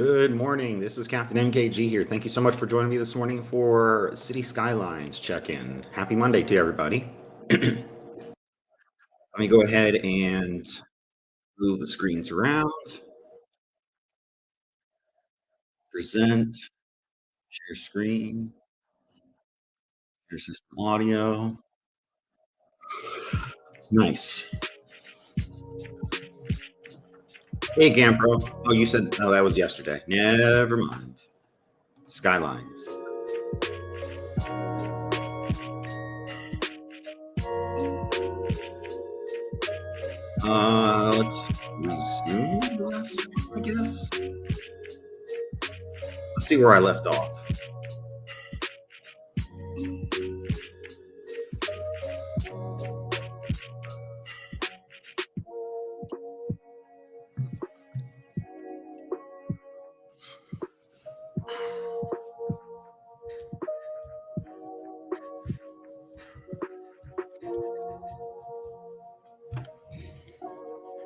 Good morning. This is Captain MKG here. Thank you so much for joining me this morning for City Skylines check-in. Happy Monday to everybody. Let me go ahead and move the screens around. Present. Share screen. Share system audio. Nice. Hey, Gampro. Oh, you said, oh, that was yesterday. Never mind. Skylines. Let's resume the lesson, I guess. Let's see where I left off.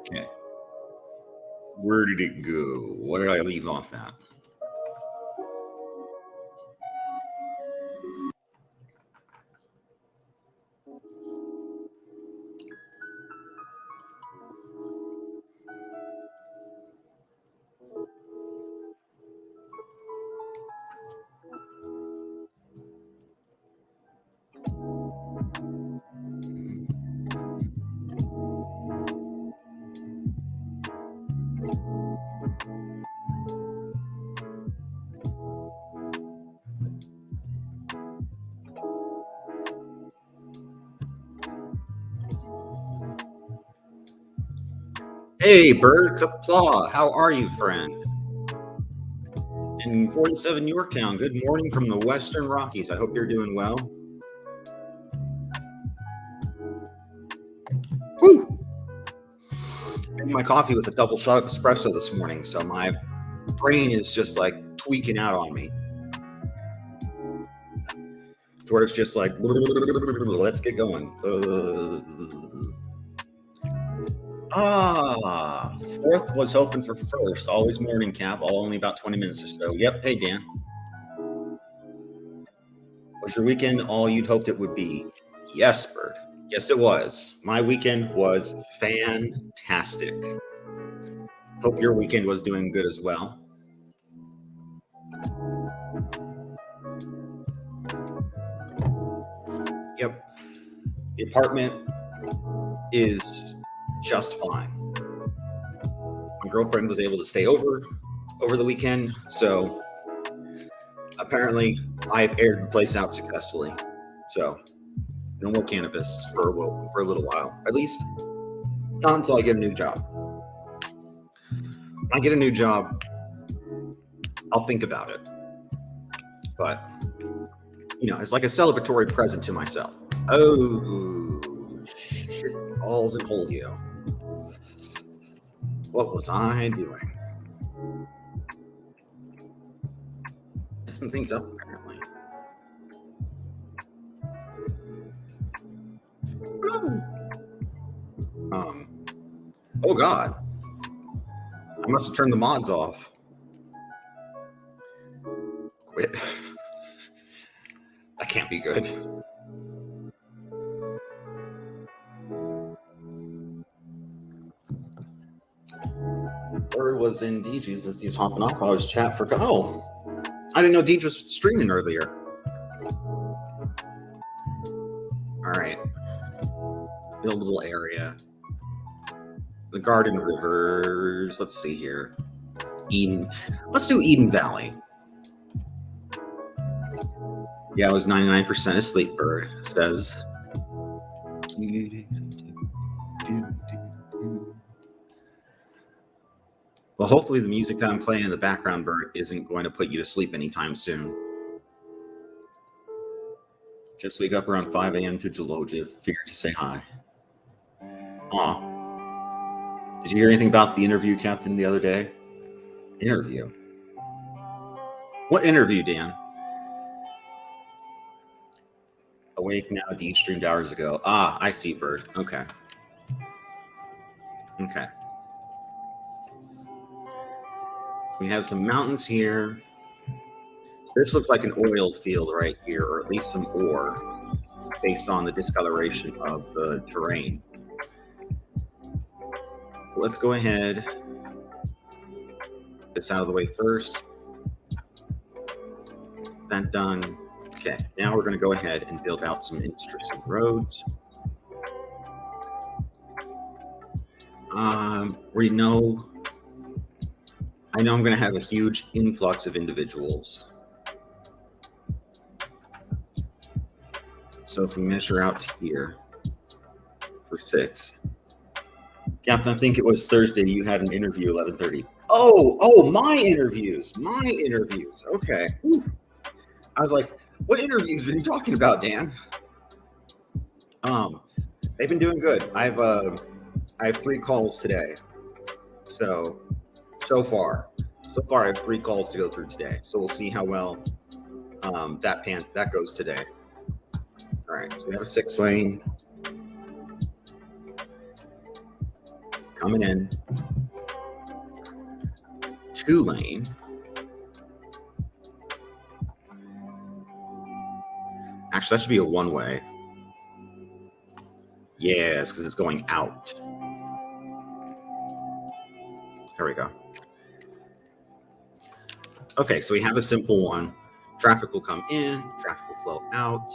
Okay. Where did it go? What did I leave off at? Hey, Bird Kaplaw, how are you, friend? In 47 Yorktown, good morning from the Western Rockies. I hope you're doing well. Woo! I had my coffee with a double shot of espresso this morning, so my brain is just like tweaking out on me. To where it's just like, let's get going. Fourth was hoping for first. Always morning cap, all only about 20 minutes or so. Yep. Hey, Dan. Was your weekend all you'd hoped it would be? Yes, Bird. Yes, it was. My weekend was fantastic. Hope your weekend was doing good as well. Yep. The apartment is just fine. My girlfriend was able to stay over the weekend, so apparently I've aired the place out successfully. So no more cannabis for a little while, at least not until I get a new job. When I get a new job, I'll think about it. But you know, it's like a celebratory present to myself. Oh shit, balls and polio. What was I doing? Messing things up, apparently. Oh God. I must have turned the mods off. Quit. That can't be good. Bird was in DJ's as he was hopping off. I was chat for. Oh, I didn't know DJ was streaming earlier. All right. Build a little area. The Garden Rivers. Let's see here. Eden. Let's do Eden Valley. Yeah, I was 99% asleep, Bird says. Well, hopefully the music that I'm playing in the background, Bird, isn't going to put you to sleep anytime soon. Just wake up around 5 a.m. to Jaloja. Figured to say hi. Aw. Did you hear anything about the interview, Captain, the other day? Interview? What interview, Dan? Awake now, Deep streamed hours ago. Ah, I see, Bird. Okay. Okay. We have some mountains here. This looks like an oil field right here, or at least some ore, based on the discoloration of the terrain. Let's go ahead, get this out of the way first. That done. Okay, now we're going to go ahead and build out some interesting roads. I know I'm going to have a huge influx of individuals. So if we measure out to here for 6. Captain, I think it was Thursday you had an interview 11:30. Oh, my interviews. Okay. Whew. I was like, what interviews are you talking about, Dan? They've been doing good. I have 3 calls today. So far I have 3 calls to go through today. So we'll see how well that goes today. All right, so we have a 6 lane coming in, 2 lane. Actually, that should be a 1-way. Yes, because it's going out. There we go. Okay, so we have a simple one. Traffic will come in, traffic will flow out.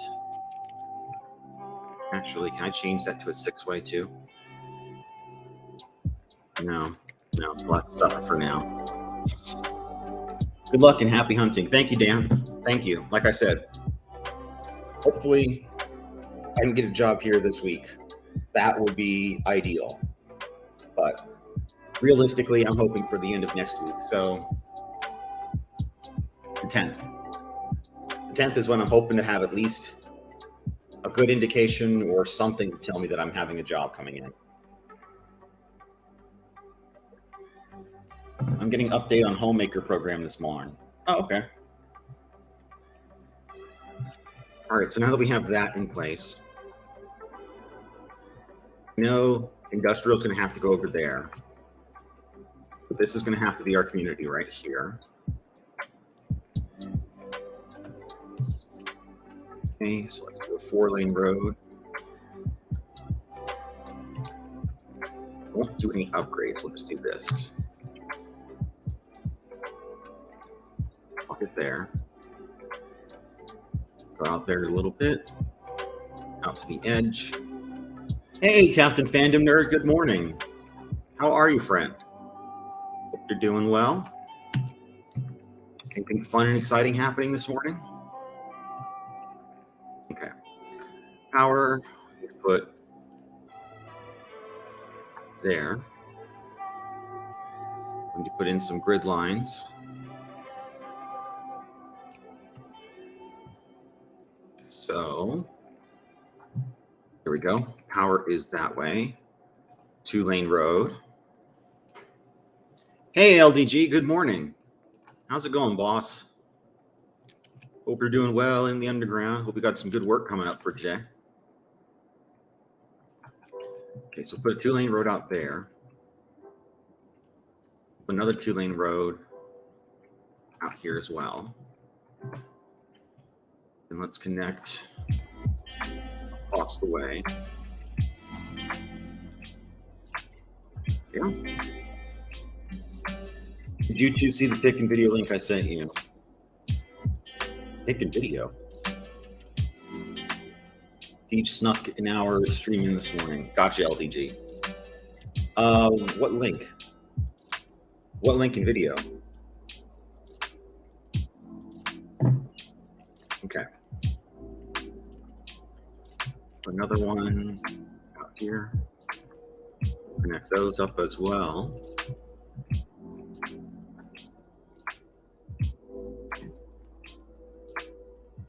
Actually, can I change that to a 6-way too? No, we'll have to stop it for now. Good luck and happy hunting. Thank you, Dan. Thank you. Like I said, hopefully I can get a job here this week. That would be ideal. But realistically, I'm hoping for the end of next week. So the 10th. The 10th is when I'm hoping to have at least a good indication or something to tell me that I'm having a job coming in. I'm getting an update on Homemaker program this morning. Oh, okay. All right, so now that we have that in place, industrial is going to have to go over there. But this is going to have to be our community right here. Okay, so let's do a 4-lane road. Won't do any upgrades. We'll just do this. Walk it there. Go out there a little bit. Out to the edge. Hey, Captain Fandom Nerd. Good morning. How are you, friend? Hope you're doing well. Anything fun and exciting happening this morning? Okay. Power. Put there. I'm going to put in some grid lines. So here we go. Power is that way. 2-lane road. Hey, LDG, good morning. How's it going, boss? Hope you're doing well in the underground. Hope we got some good work coming up for today. Okay, so put a 2-lane road out there. Another 2-lane road out here as well. And let's connect across the way. Yeah. Did you two see the pic and video link I sent you? Pic and video. Deej snuck an hour streaming this morning. Gotcha, LDG. What link? What link in video? Okay. Another one out here. Connect those up as well.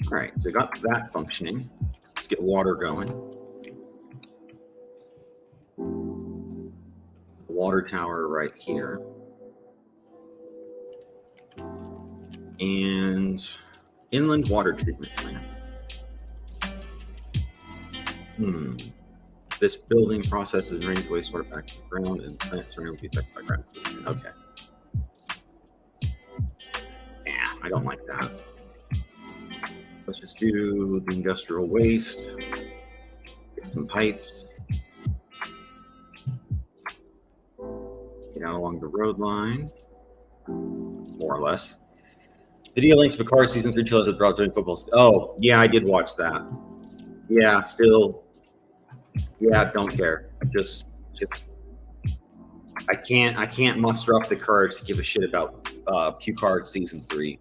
All right, so we got that functioning. Let's get water going. The water tower right here. And inland water treatment plant. This building processes and drains wastewater back to the ground and plants surrounding will be affected by ground pollution. Okay. I don't like that. Let's just do the industrial waste. Get some pipes. Get out along the road line, more or less. Video link to Picard season 3 trailer brought during football. Oh, yeah, I did watch that. Yeah, still. Yeah, don't care. Just. I can't muster up the courage to give a shit about Picard season 3.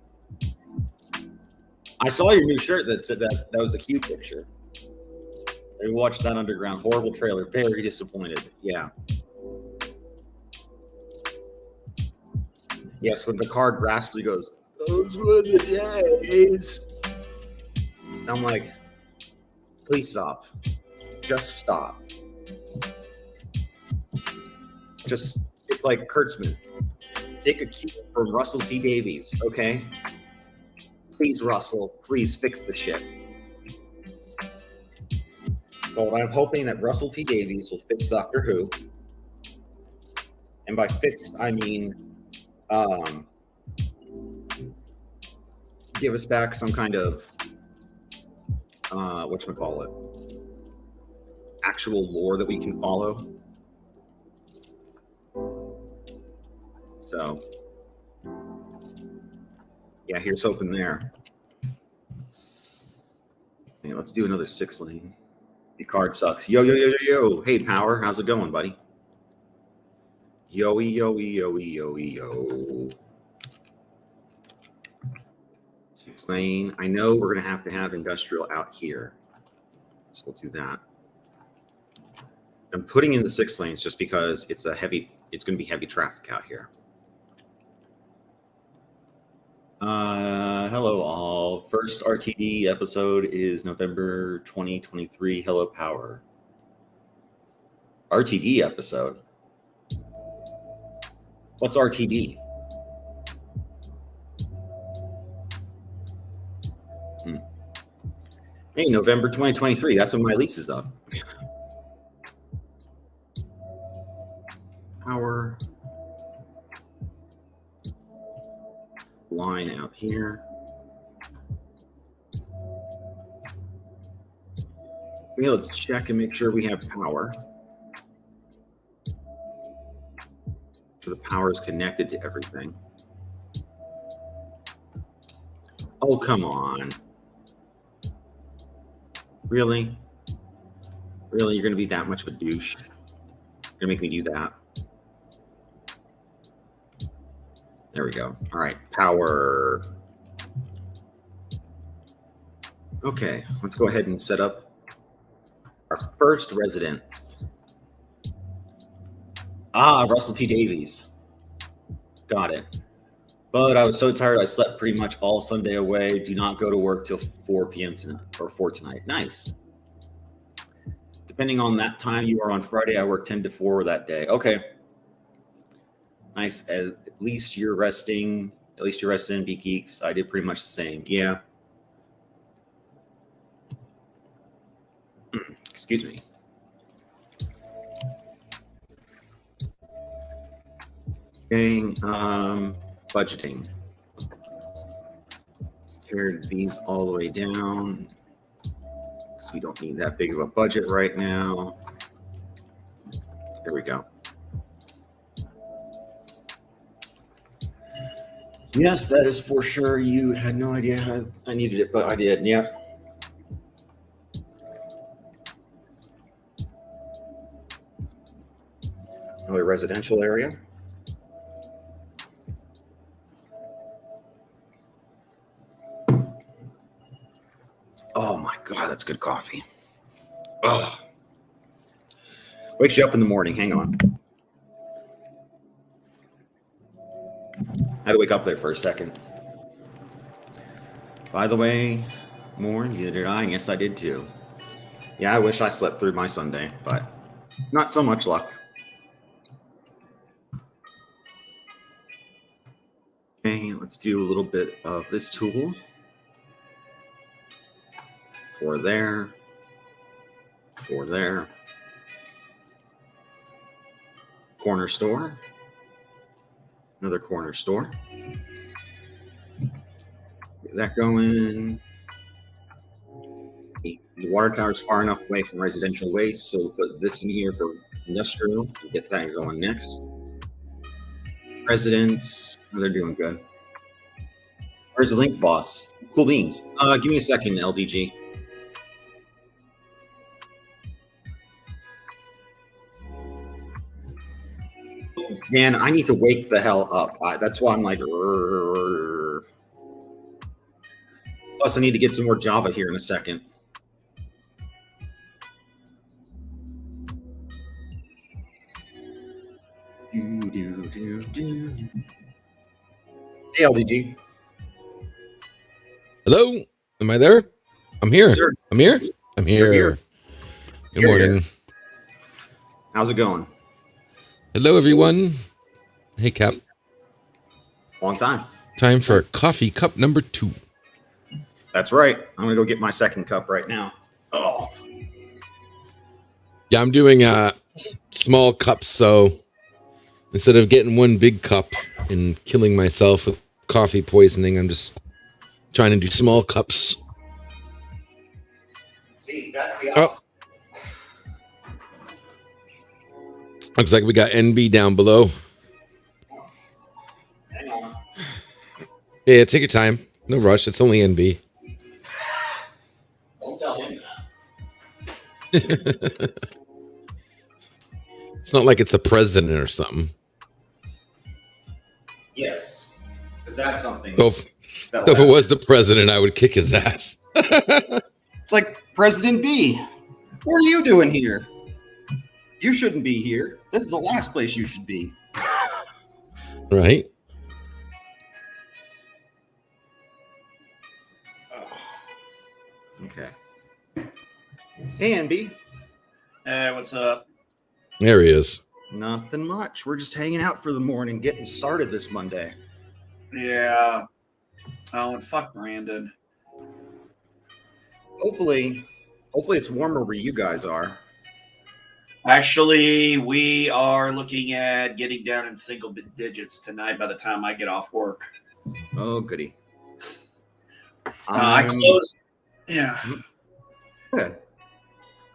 I saw your new shirt that said that was a Q picture. I watched that underground horrible trailer. Very disappointed. Yeah. Yes, when Picard raspily goes, "Those were the days." I'm like, please stop. Just stop. It's like Kurtzman. Take a cue from Russell T Davies, okay? Please, Russell, please fix the shit. Well, I'm hoping that Russell T Davies will fix Doctor Who. And by fix, I mean give us back some kind of whatchamacallit, actual lore that we can follow. So yeah, here's hoping there. Okay, let's do another 6-lane. Your card sucks. Yo, yo, yo, yo, yo. Hey, Power, how's it going, buddy? Yo, yo, yo, yo, yo. 6-lane. I know we're going to have industrial out here. So we'll do that. I'm putting in the 6 lanes just because it's going to be heavy traffic out here. Hello all. First RTD episode is November 2023. Hello, Power. RTD episode? What's RTD? Hey, November 2023. That's when my lease is up. Power line out here. Okay, let's check and make sure we have power. So the power is connected to everything. Oh, come on. Really? Really? You're going to be that much of a douche? You're going to make me do that? There we go. All right. Power. Okay. Let's go ahead and set up our first residence. Ah, Russell T. Davies. Got it. But I was so tired, I slept pretty much all Sunday away. Do not go to work till 4 p.m. tonight, or 4 tonight. Nice. Depending on that time you are on Friday, I work 10 to 4 that day. Okay. Nice. At least you're resting. At least you're resting, Beak Geeks. I did pretty much the same. Yeah. Excuse me. Okay. Budgeting. Let's tear these all the way down because we don't need that big of a budget right now. There we go. Yes, that is for sure. You had no idea how I needed it, but I did. Yep. Another residential area. Oh my God, that's good coffee. Oh, wakes you up in the morning. Hang on. I had to wake up there for a second. By the way, Morn, neither did I. Yes, I did too. Yeah, I wish I slept through my Sunday, but not so much luck. Okay, let's do a little bit of this tool. For there. For there. Corner store. Another corner store. Get that going. The water tower is far enough away from residential waste, so we'll put this in here for industrial and get that going next. Residents, they're doing good. Where's the link boss? Cool beans. Give me a second, LDG. Man, I need to wake the hell up. That's why I'm like. Plus, I need to get some more Java here in a second. Hey, LDG. Hello? Am I there? I'm here. Yes, sir. I'm here? I'm here. You're here. Good morning. How's it going? Hello, everyone. Hey, Cap. Long time. Time for coffee cup number 2. That's right. I'm going to go get my second cup right now. Oh. Yeah, I'm doing small cups, so instead of getting one big cup and killing myself with coffee poisoning, I'm just trying to do small cups. See, that's the opposite. Looks like we got NB down below. Hang on. Yeah, take your time. No rush. It's only NB. Don't tell him that. It's not like it's the president or something. Yes. Is that something? So if it was the president, I would kick his ass. It's like President B. What are you doing here? You shouldn't be here. This is the last place you should be. Right? Okay. Hey, NB. Hey, what's up? There he is. Nothing much. We're just hanging out for the morning, getting started this Monday. Yeah. Oh, and fuck Brandon. Hopefully it's warmer where you guys are. Actually, we are looking at getting down in single digits tonight by the time I get off work. Oh, goody. I closed. Yeah. Okay.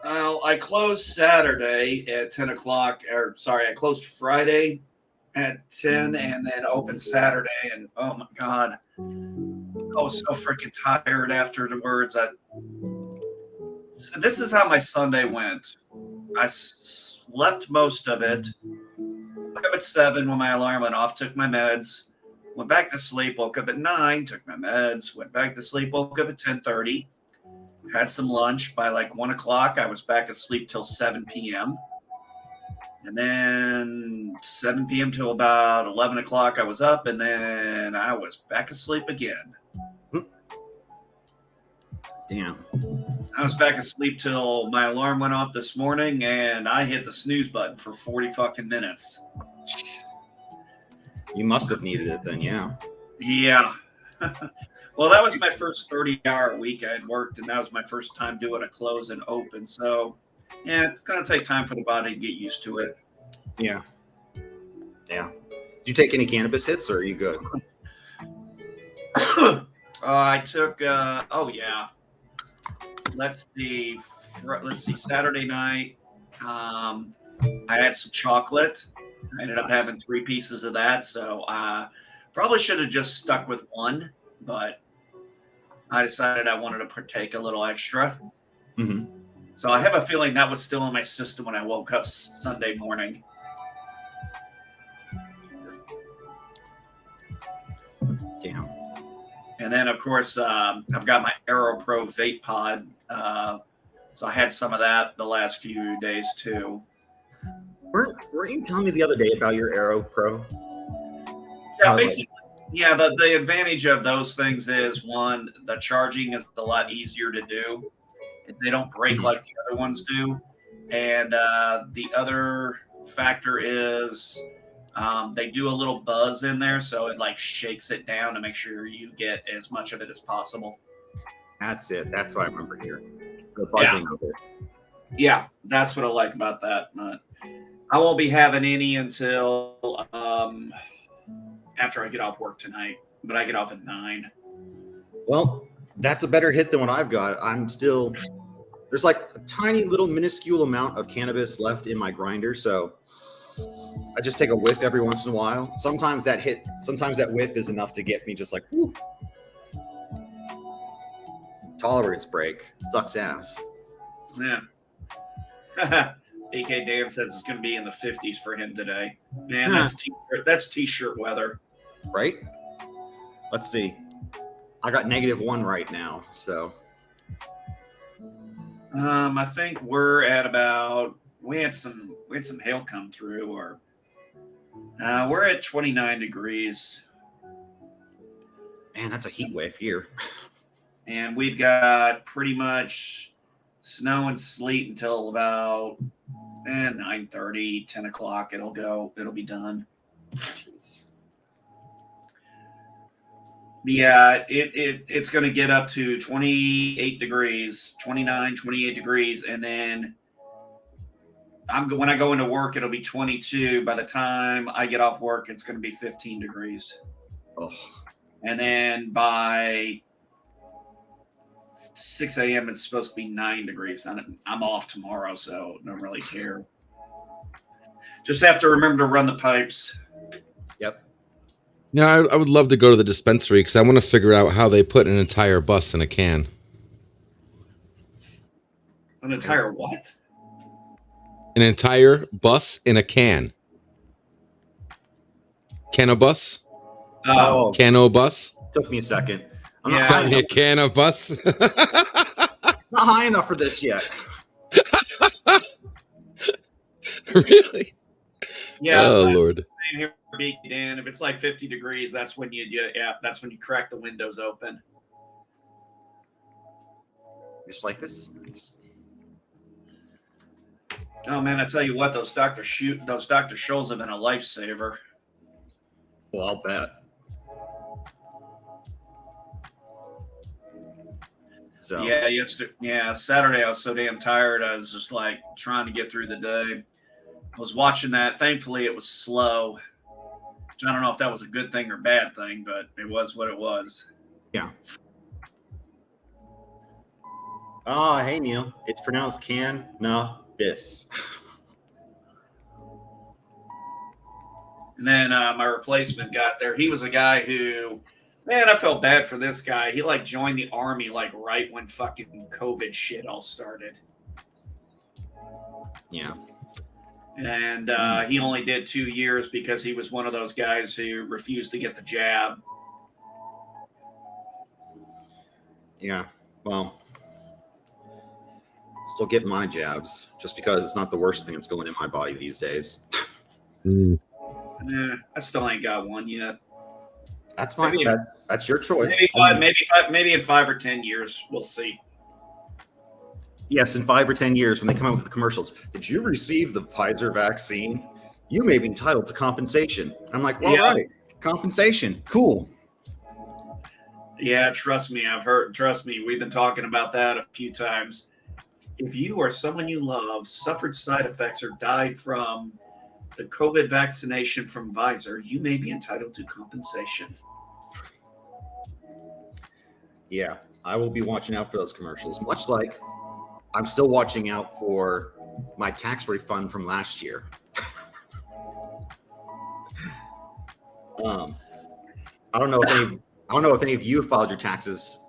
Well, I closed Saturday at 10 o'clock. I closed Friday at 10 and then opened Saturday. And oh my God, I was so freaking tired afterwards. So this is how my Sunday went. I slept most of it. Woke up at 7 when my alarm went off, took my meds, went back to sleep, woke up at 9, took my meds, went back to sleep, woke up at 10:30, had some lunch. By like 1 o'clock, I was back asleep till 7 p.m. And then 7 p.m. till about 11 o'clock, I was up, and then I was back asleep again. Damn. I was back asleep till my alarm went off this morning, and I hit the snooze button for 40 fucking minutes. You must have needed it then, yeah. Yeah. Well, that was my first 30-hour week I had worked, and that was my first time doing a close and open. So, yeah, it's going to take time for the body to get used to it. Yeah. Yeah. Did you take any cannabis hits, or are you good? I took, let's see, Saturday night, I had some chocolate. I ended up having 3 pieces of that, so I probably should have just stuck with one, but I decided I wanted to partake a little extra. Mm-hmm. So I have a feeling that was still in my system when I woke up Sunday morning. Damn. And then, of course, I've got my Aero Pro vape pod. So I had some of that the last few days, too. Weren't you telling me the other day about your Aero Pro? Yeah, basically. Yeah, the advantage of those things is, one, the charging is a lot easier to do. They don't break like the other ones do. And the other factor is they do a little buzz in there, so it like shakes it down to make sure you get as much of it as possible. That's it. That's what I remember hearing. The buzzing of it. Yeah, that's what I like about that. But I won't be having any until after I get off work tonight, but I get off at 9. Well, that's a better hit than what I've got. There's like a tiny little minuscule amount of cannabis left in my grinder, so I just take a whiff every once in a while. Sometimes that whiff is enough to get me just like, whew. Tolerance break. Sucks ass. Yeah. AK Dan says it's going to be in the 50s for him today. Man, that's t-shirt weather. Right? Let's see. I got -1 right now, so. I think we're at about. We had some hail come through, or we're at 29 degrees. Man, that's a heat wave here. And we've got pretty much snow and sleet until about 9:30, 10 o'clock. It'll be done. Yeah, it's going to get up to 28 degrees, 29, 28 degrees. And then when I go into work, it'll be 22. By the time I get off work, it's going to be 15 degrees. Oh. And then by 6 a.m., it's supposed to be 9 degrees. I'm off tomorrow, so don't really care. Just have to remember to run the pipes. Yep. Yeah, I would love to go to the dispensary because I want to figure out how they put an entire bus in a can. An entire what? An entire bus in a can. Cannabis? Oh, Cannabis? took me a second. I'm Yeah. not high enough. Cannabis? Not high enough for this yet. Really? Yeah. Oh, Lord. Same here, Beaky Dan. If it's like 50 degrees, that's when you crack the windows open. Just like, this is nice. Oh man, I tell you what, those Dr. Scholl's have been a lifesaver. Well, I'll bet. So Saturday I was so damn tired. I was just like trying to get through the day. I was watching that. Thankfully, it was slow. I don't know if that was a good thing or bad thing, but it was what it was. Yeah. Oh, hey Neil. It's pronounced cannabis. And then my replacement got there. He was a guy who, man, I felt bad for this guy. He like joined the army like right when fucking COVID shit all started. Yeah. And he only did 2 years because he was one of those guys who refused to get the jab. Yeah. Well, still get my jabs just because it's not the worst thing that's going in my body these days. I still ain't got one yet. That's fine. That's your choice. Maybe in 5 or 10 years, we'll see. Yes, in 5 or 10 years, when they come out with the commercials, did you receive the Pfizer vaccine? You may be entitled to compensation. I'm like, well, Yeah. right, compensation, cool. Yeah, trust me, we've been talking about that a few times. If you or someone you love suffered side effects or died from the COVID vaccination from Pfizer, you may be entitled to compensation. Yeah, I will be watching out for those commercials, much like I'm still watching out for my tax refund from last year. I don't know if any of you have filed your taxes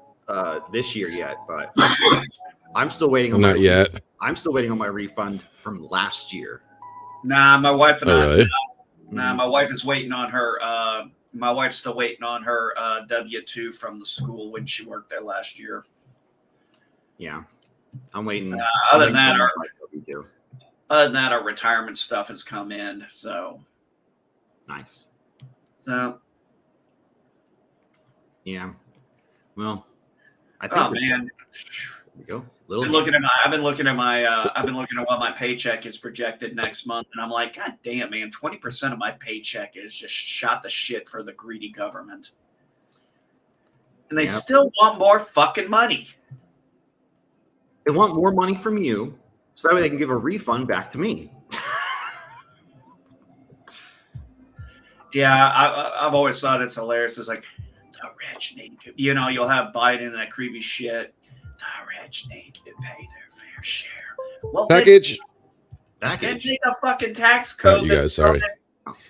this year yet, but I'm still waiting on Not yet. I'm still waiting on my refund from last year. Nah, my wife and I. Really? Nah, my wife is waiting on her. My wife's still waiting on her W-2 from the school when she worked there last year. Yeah, I'm waiting. Other than that, our retirement stuff has come in. So nice. So yeah. Well, I think. Oh man. There we go. I've been looking at what my paycheck is projected next month, and I'm like, God damn, man, 20% of my paycheck is just shot to shit for the greedy government, and they still want more fucking money. They want more money from you, so that way they can give a refund back to me. Yeah, I've always thought it's hilarious. It's like, rich need to, you'll have Biden and that creepy shit. The rich need to pay their fair share. Well, Package. Then make a fucking tax Oh, code. you guys, sorry.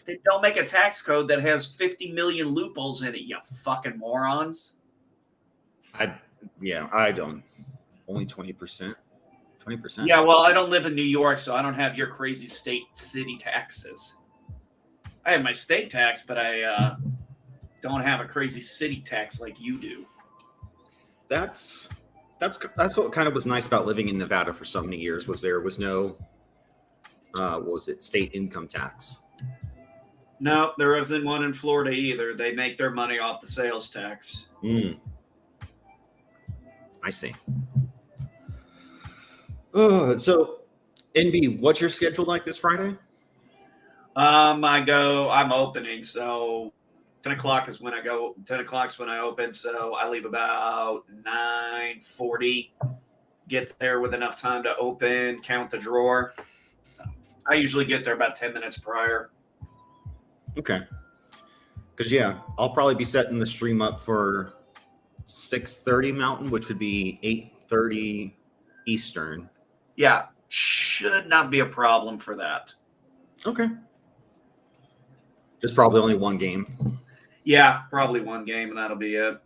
They don't make a tax code that has 50 million loopholes in it, you fucking morons. I don't. Only 20%. 20%. Yeah, well, I don't live in New York, so I don't have your crazy city taxes. I have my state tax, but I don't have a crazy city tax like you do. That's what kind of was nice about living in Nevada for so many years, was there was no state income tax. No, there isn't one in Florida either. They make their money off the sales tax. I see. So NB, what's your schedule like this Friday? I'm opening, so 10 o'clock is when I go. 10 o'clock is when I open, so I leave about 9:40. Get there with enough time to open, count the drawer. So I usually get there about 10 minutes prior. Okay. Because I'll probably be setting the stream up for 6:30 Mountain, which would be 8:30 Eastern. Yeah, should not be a problem for that. Okay. Just probably only one game. Yeah, probably one game, and that'll be it.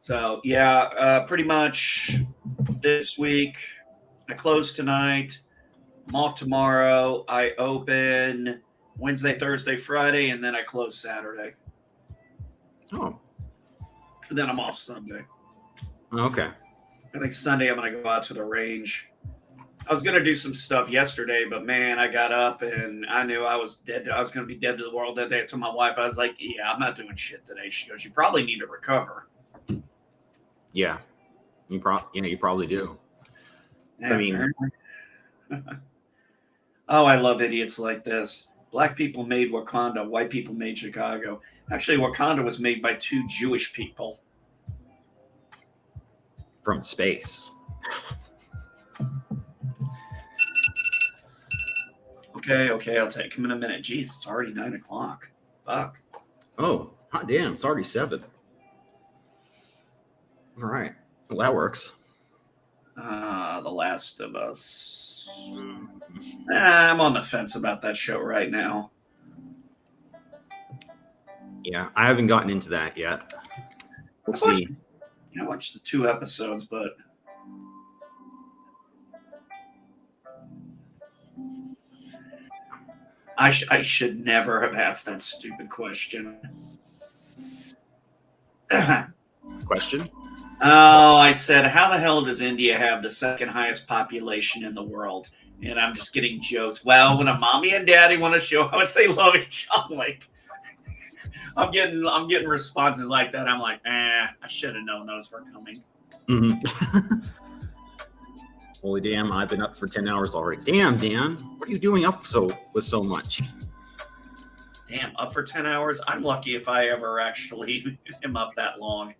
So, pretty much this week. I close tonight. I'm off tomorrow. I open Wednesday, Thursday, Friday, and then I close Saturday. Oh. And then I'm off Sunday. Okay. I think Sunday I'm going to go out to the range. I was going to do some stuff yesterday, but man, I got up and I knew I was dead. I was going to be dead to the world that day. I told my wife, I was like, I'm not doing shit today. She goes, you probably need to recover. Yeah. You probably do. Yeah, I mean, oh, I love idiots like this. Black people made Wakanda. White people made Chicago. Actually, Wakanda was made by 2 Jewish people. From space. Okay, I'll take him in a minute. Jeez, it's already 9 o'clock. Fuck. Oh, hot damn, it's already 7. All right. Well, that works. The Last of Us. I'm on the fence about that show right now. Yeah, I haven't gotten into that yet. We'll see. I watched the 2 episodes, but I should never have asked that stupid question. Question? Oh, I said, how the hell does India have the second highest population in the world? And I'm just getting jokes. Well, when a mommy and daddy want to show how much they love each other, like, I'm getting responses like that. I'm like, I should have known those were coming. Mm-hmm. Holy damn, I've been up for 10 hours already. Damn, Dan, what are you doing up with so much? Damn, up for 10 hours? I'm lucky if I ever actually am up that long.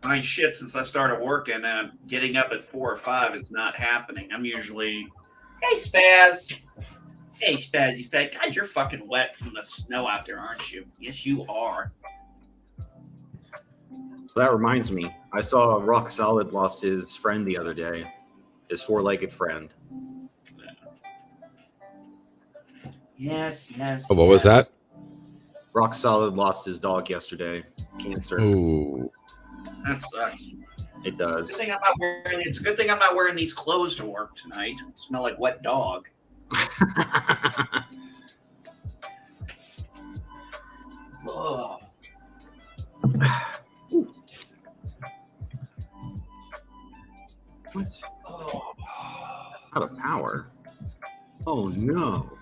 I mean, shit, since I started working, getting up at 4 or 5 is not happening. I'm usually, hey, Spaz. Hey, Spazzy Spaz. God, you're fucking wet from the snow out there, aren't you? Yes, you are. So that reminds me, I saw Rock Solid lost his friend the other day, his 4-legged friend. Yes. Oh, what was that? Rock Solid lost his dog yesterday. Cancer. Ooh. That sucks. It does. It's a good thing I'm not wearing these clothes to work tonight. I smell like wet dog. Oh. What? Oh. Out of power. Oh no.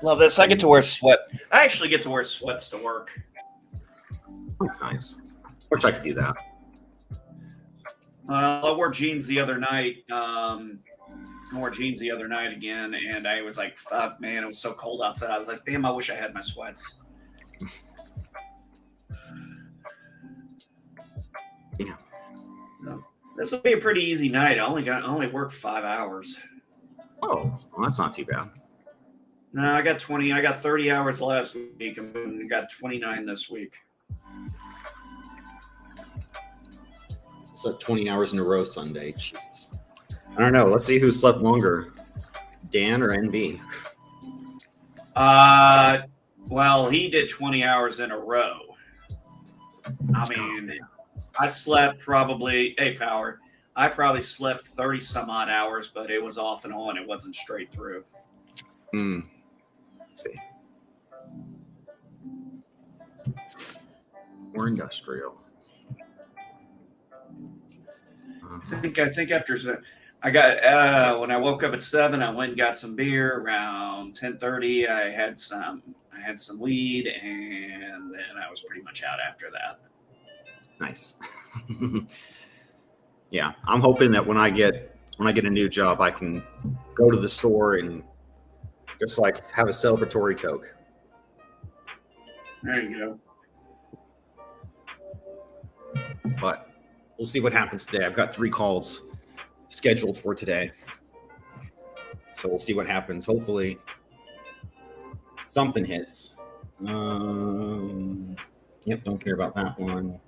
Love this. I get to wear sweat. I actually get to wear sweats to work. That's nice. Wish I could do that. I wore jeans the other night. Again, and I was like, fuck, man, it was so cold outside. I was like, damn, I wish I had my sweats. Yeah. No. This will be a pretty easy night. I only worked 5 hours. Oh, well, that's not too bad. No, I got 20. I got 30 hours last week and got 29 this week. Slept 20 hours in a row Sunday. Jesus. I don't know. Let's see who slept longer, Dan or NB. Well, he did 20 hours in a row. I mean, I slept probably, Power. I probably slept 30 some odd hours, but it was off and on. It wasn't straight through. Let's see. Or industrial. I think after I got when I woke up at 7, I went and got some beer. Around 10:30, I had some weed, and then I was pretty much out after that. Nice. Yeah, I'm hoping that when I get a new job, I can go to the store and just like have a celebratory toke. There you go. But we'll see what happens today. I've got 3 calls scheduled for today, so we'll see what happens. Hopefully, something hits. Yep, don't care about that one.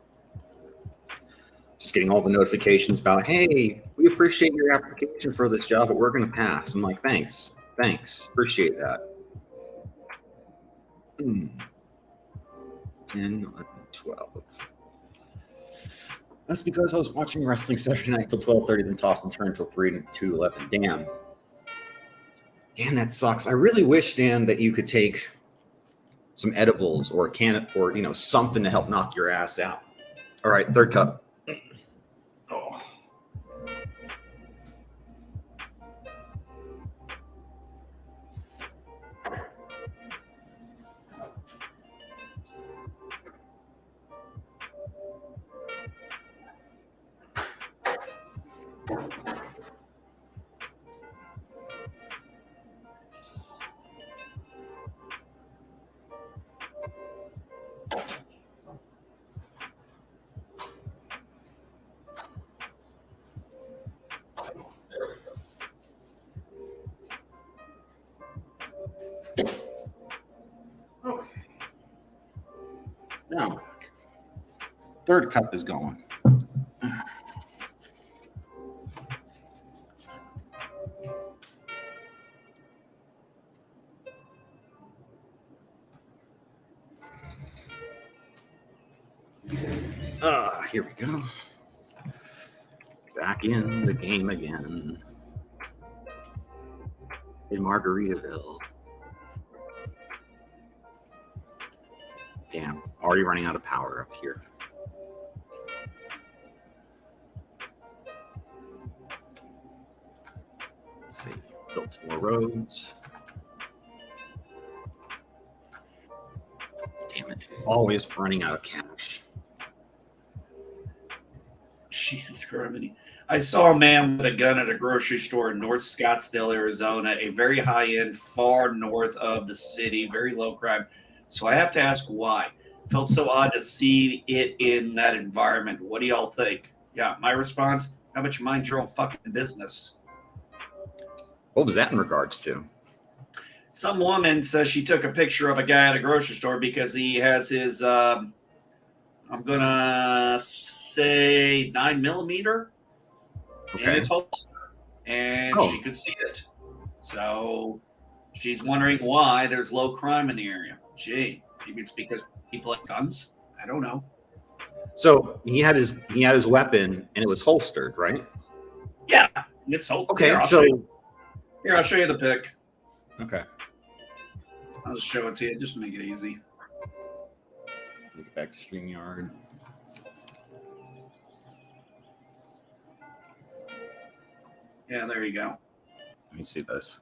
Just getting all the notifications about, hey, we appreciate your application for this job, but we're going to pass. I'm like, thanks, appreciate that. 10, 11, 12. That's because I was watching wrestling Saturday night till 12:30, then tossed and turned till 3 to 11. Damn, that sucks. I really wish, Dan, that you could take some edibles or a can or something to help knock your ass out. All right, third cup. Oh. Now, third cup is going. Here we go. Back in the game again. In Margaritaville. Damn, already running out of power up here. Let's see, build some more roads. Damn it, always running out of cash. Jesus Christ. I saw a man with a gun at a grocery store in North Scottsdale, Arizona, a very high-end, far north of the city, very low crime. So I have to ask why. Felt so odd to see it in that environment. What do y'all think? Yeah, my response, how about you mind your own fucking business? What was that in regards to? Some woman says she took a picture of a guy at a grocery store because he has his, I'm going to say 9mm in his holster, and she could see it. So she's wondering why there's low crime in the area. Gee, maybe it's because people have guns. I don't know. So he had his weapon and it was holstered, right? Yeah, it's holstered. Okay, Here, I'll show you the pic. Okay. I'll just show it to you just to make it easy. Get back to StreamYard. Yeah, there you go. Let me see this.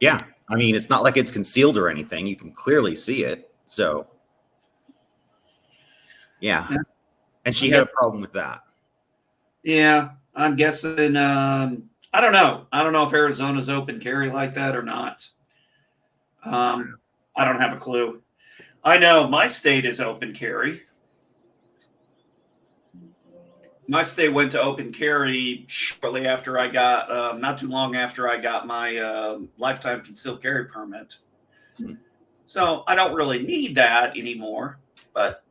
Yeah, I mean, it's not like it's concealed or anything. You can clearly see it. So, yeah. And she had a problem with that. Yeah, I'm guessing. I don't know. I don't know if Arizona's open carry like that or not. I don't have a clue. I know my state is open carry. My state went to open carry shortly after I got, not too long after I got my lifetime concealed carry permit. Hmm. So I don't really need that anymore. But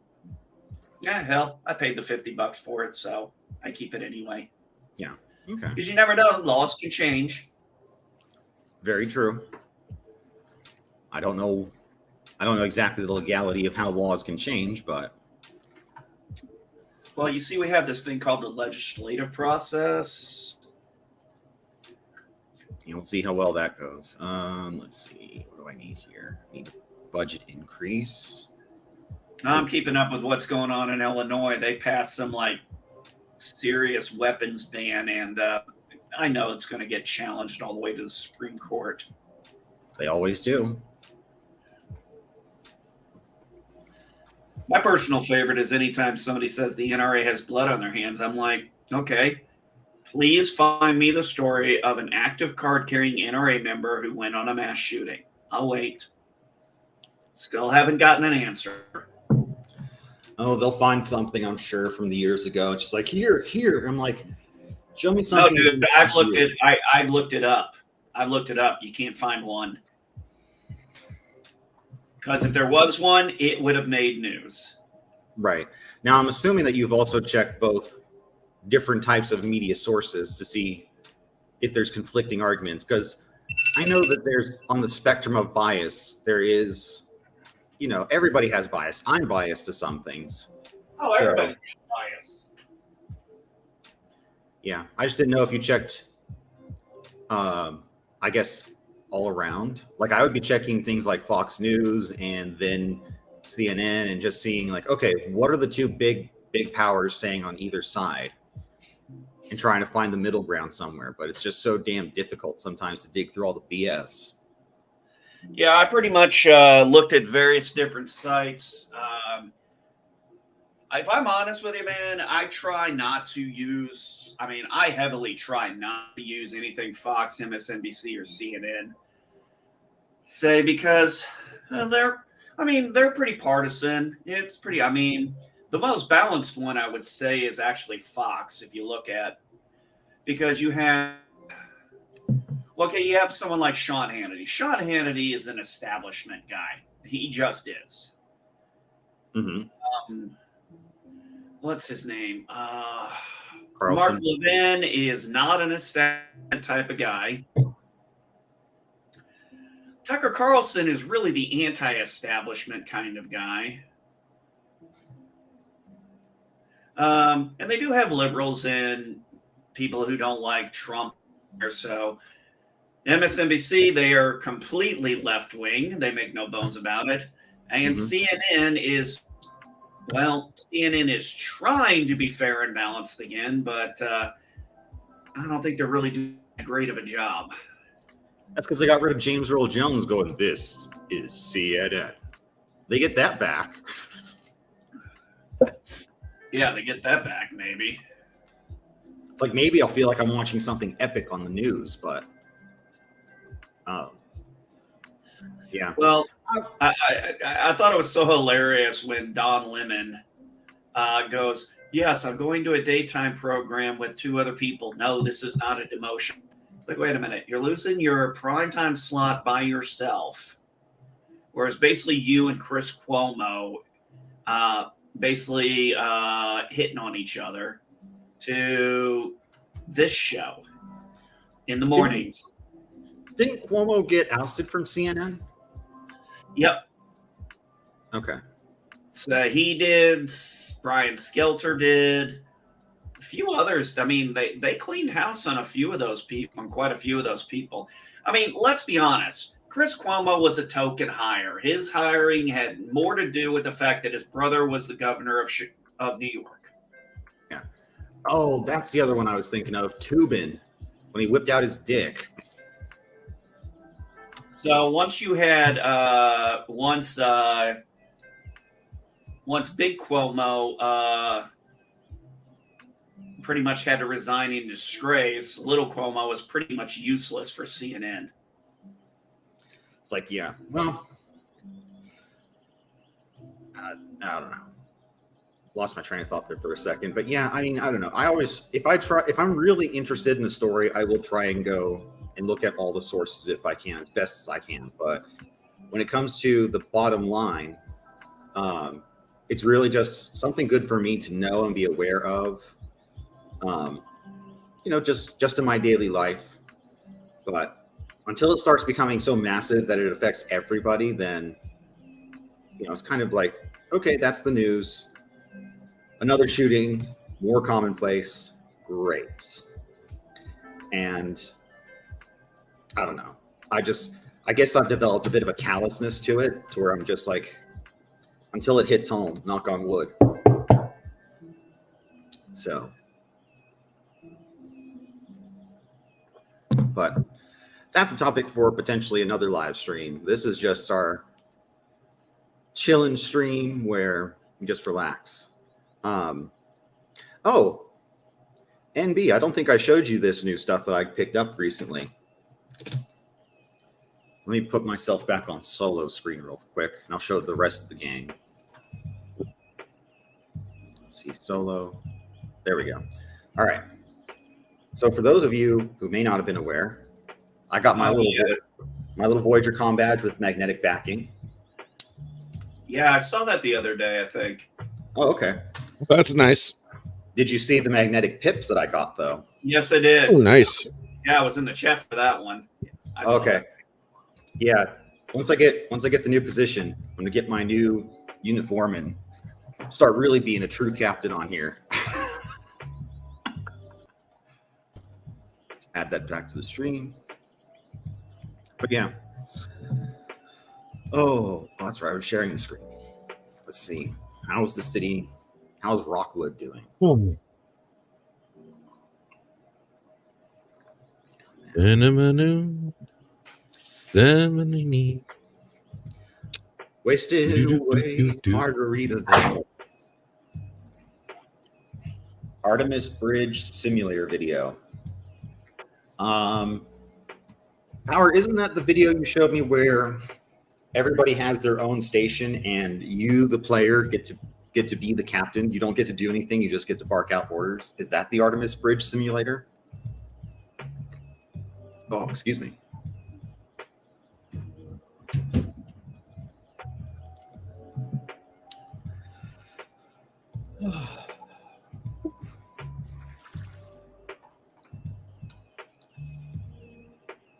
yeah, hell, I paid the $50 for it, so I keep it anyway. Yeah. Okay. Because you never know, laws can change. Very true. I don't know exactly the legality of how laws can change, but Well, you see, we have this thing called the legislative process. we'll see how well that goes. Let's see. What do I need here? I need a budget increase. I'm keeping up with what's going on in Illinois. They passed some like serious weapons ban, and I know it's going to get challenged all the way to the Supreme Court. They always do. My personal favorite is anytime somebody says the NRA has blood on their hands, I'm like, okay, please find me the story of an active card-carrying NRA member who went on a mass shooting. I'll wait. Still haven't gotten an answer. Oh, they'll find something, I'm sure, from the years ago. It's just like, here. I'm like, show me No, something. dude, I've looked it up. I've looked it up. You can't find one. Because if there was one, it would have made news. Right. Now, I'm assuming that you've also checked both different types of media sources to see if there's conflicting arguments. Because I know that there's, on the spectrum of bias, there is, everybody has bias. I'm biased to some things. Oh, everybody has bias. Yeah. I just didn't know if you checked, I guess, all around. Like, I would be checking things like Fox News and then CNN and just seeing like, okay, what are the two big powers saying on either side, and trying to find the middle ground somewhere. But it's just so damn difficult sometimes to dig through all the BS. Yeah, I pretty much looked at various different sites. If I'm honest with you, man, I heavily try not to use anything Fox, MSNBC, or CNN. Because they're pretty partisan. The most balanced one I would say is actually Fox, if you look at, because you have someone like Sean Hannity. Sean Hannity is an establishment guy. He just is. Mm-hmm. What's his name? Carlson. Mark Levin is not an establishment type of guy. Tucker Carlson is really the anti-establishment kind of guy. And they do have liberals and people who don't like Trump or so. MSNBC, they are completely left-wing. They make no bones about it. And CNN is trying to be fair and balanced again, but I don't think they're really doing that great of a job. That's because they got rid of James Earl Jones going, this is CNN. They get that back. Yeah, they get that back, maybe. It's like, maybe I'll feel like I'm watching something epic on the news, but yeah. Well, I thought it was so hilarious when Don Lemon goes, yes, I'm going to a daytime program with two other people. No, this is not a demotion. It's like, wait a minute, you're losing your primetime slot by yourself. Whereas basically you and Chris Cuomo hitting on each other to this show in the mornings. Didn't Cuomo get ousted from CNN? Yep. Okay. So he did. Brian Skelter did. A few others. They cleaned house on a few of those people, on quite a few of those people. Let's be honest. Chris Cuomo was a token hire. His hiring had more to do with the fact that his brother was the governor of New York. Yeah. Oh, that's the other one I was thinking of. Tubin, when he whipped out his dick. So once you had once Big Cuomo pretty much had to resign in disgrace, Little Cuomo was pretty much useless for CNN. It's like, yeah, well, I don't know. lost my train of thought there for a second. But yeah, I mean, I don't know. I always, if I'm really interested in the story, I will try and go and look at all the sources if I can, as best as I can. But when it comes to the bottom line, it's really just something good for me to know and be aware of. Just in my daily life. But until it starts becoming so massive that it affects everybody, then it's kind of like, okay, that's the news. Another shooting, more commonplace. Great. And I don't know. I guess I've developed a bit of a callousness to it, to where I'm just like, until it hits home, knock on wood. So, but that's a topic for potentially another live stream. This is just our chillin' stream where we just relax. Oh, NB, I don't think I showed you this new stuff that I picked up recently. Let me put myself back on solo screen real quick, and I'll show the rest of the game. Let's see, solo. There we go. All right. So for those of you who may not have been aware, I got my little Voyager comm badge with magnetic backing. Yeah, I saw that the other day, I think. Oh, okay. That's nice. Did you see the magnetic pips that I got, though? Yes, I did. Oh, nice. Yeah, I was in the chat for that one. I saw Okay. that. Yeah. Once I get the new position, I'm gonna get my new uniform and start really being a true captain on here. Let's add that back to the stream. But yeah. Oh, that's right. I was sharing the screen. Let's see. How's the city? How's Rockwood doing? Wasted away, Margaritaville. Artemis Bridge simulator video. Howard, isn't that the video you showed me where everybody has their own station and you, the player, get to be the captain? You don't get to do anything. You just get to bark out orders. Is that the Artemis Bridge simulator? Oh, excuse me.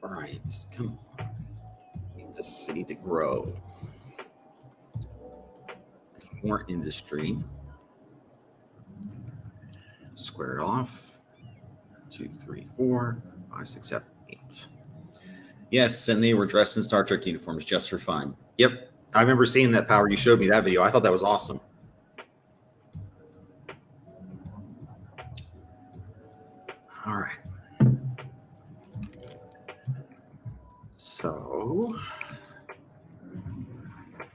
All right, come on. Need the city to grow. More industry. Square it off. 2, 3, 4, 5, 6, 7, 8. Yes, and they were dressed in Star Trek uniforms just for fun. Yep, I remember seeing that, Power. You showed me that video. I thought that was awesome. All right. So,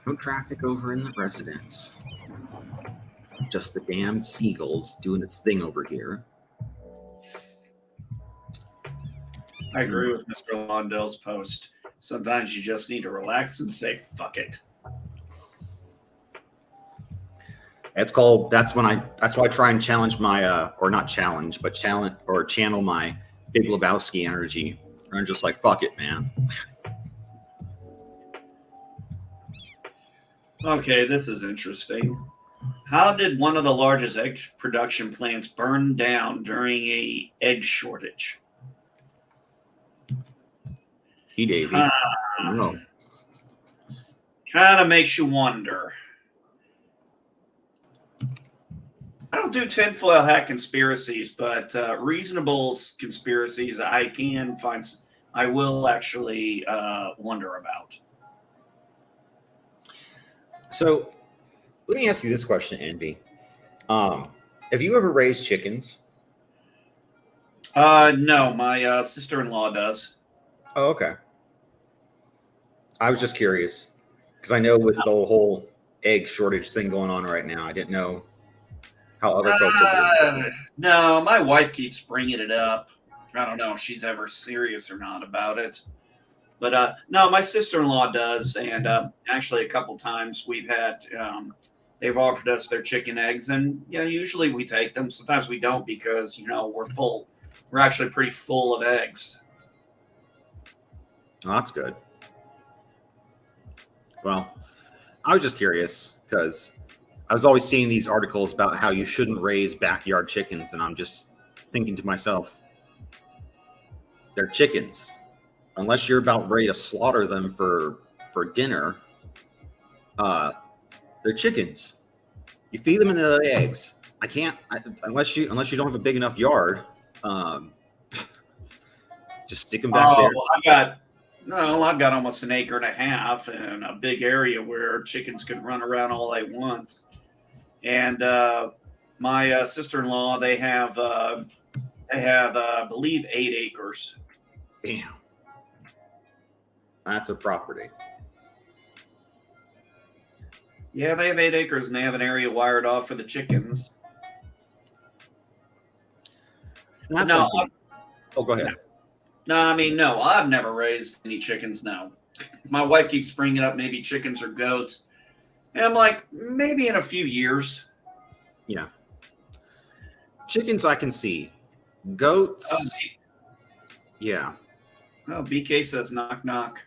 no traffic over in the residence. Just the damn seagulls doing its thing over here. I agree with Mr. Londell's post. Sometimes you just need to relax and say, fuck it. That's why I try and challenge my, or not challenge, but channel my Big Lebowski energy. I'm just like, fuck it, man. Okay, this is interesting. How did one of the largest egg production plants burn down during a egg shortage? Hey, Davey. No. Kind of makes you wonder. I don't do tinfoil hat conspiracies, but reasonable conspiracies I will actually wonder about. So, let me ask you this question, Andy. Have you ever raised chickens? No, my sister-in-law does. Oh, okay. I was just curious because I know with the whole egg shortage thing going on right now, I didn't know how other folks are doing. No, my wife keeps bringing it up. I don't know if she's ever serious or not about it. But no, my sister-in-law does. And actually a couple times we've had they've offered us their chicken eggs, and usually we take them. Sometimes we don't because we're full. We're actually pretty full of eggs. Oh, that's good. Well, I was just curious because I was always seeing these articles about how you shouldn't raise backyard chickens, and I'm just thinking to myself, they're chickens. Unless you're about ready to slaughter them for dinner, they're chickens. You feed them and they lay eggs. Unless you don't have a big enough yard. Just stick them back there. I've got almost an acre and a half and a big area where chickens can run around all they want. And my sister-in-law, they have, I believe, 8 acres. Damn, that's a property. Yeah, they have 8 acres and they have an area wired off for the chickens. Oh, go ahead. No, I've never raised any chickens. No, my wife keeps bringing up maybe chickens or goats, and I'm like, maybe in a few years. Yeah, chickens I can see. Goats, yeah. Oh, BK says knock knock.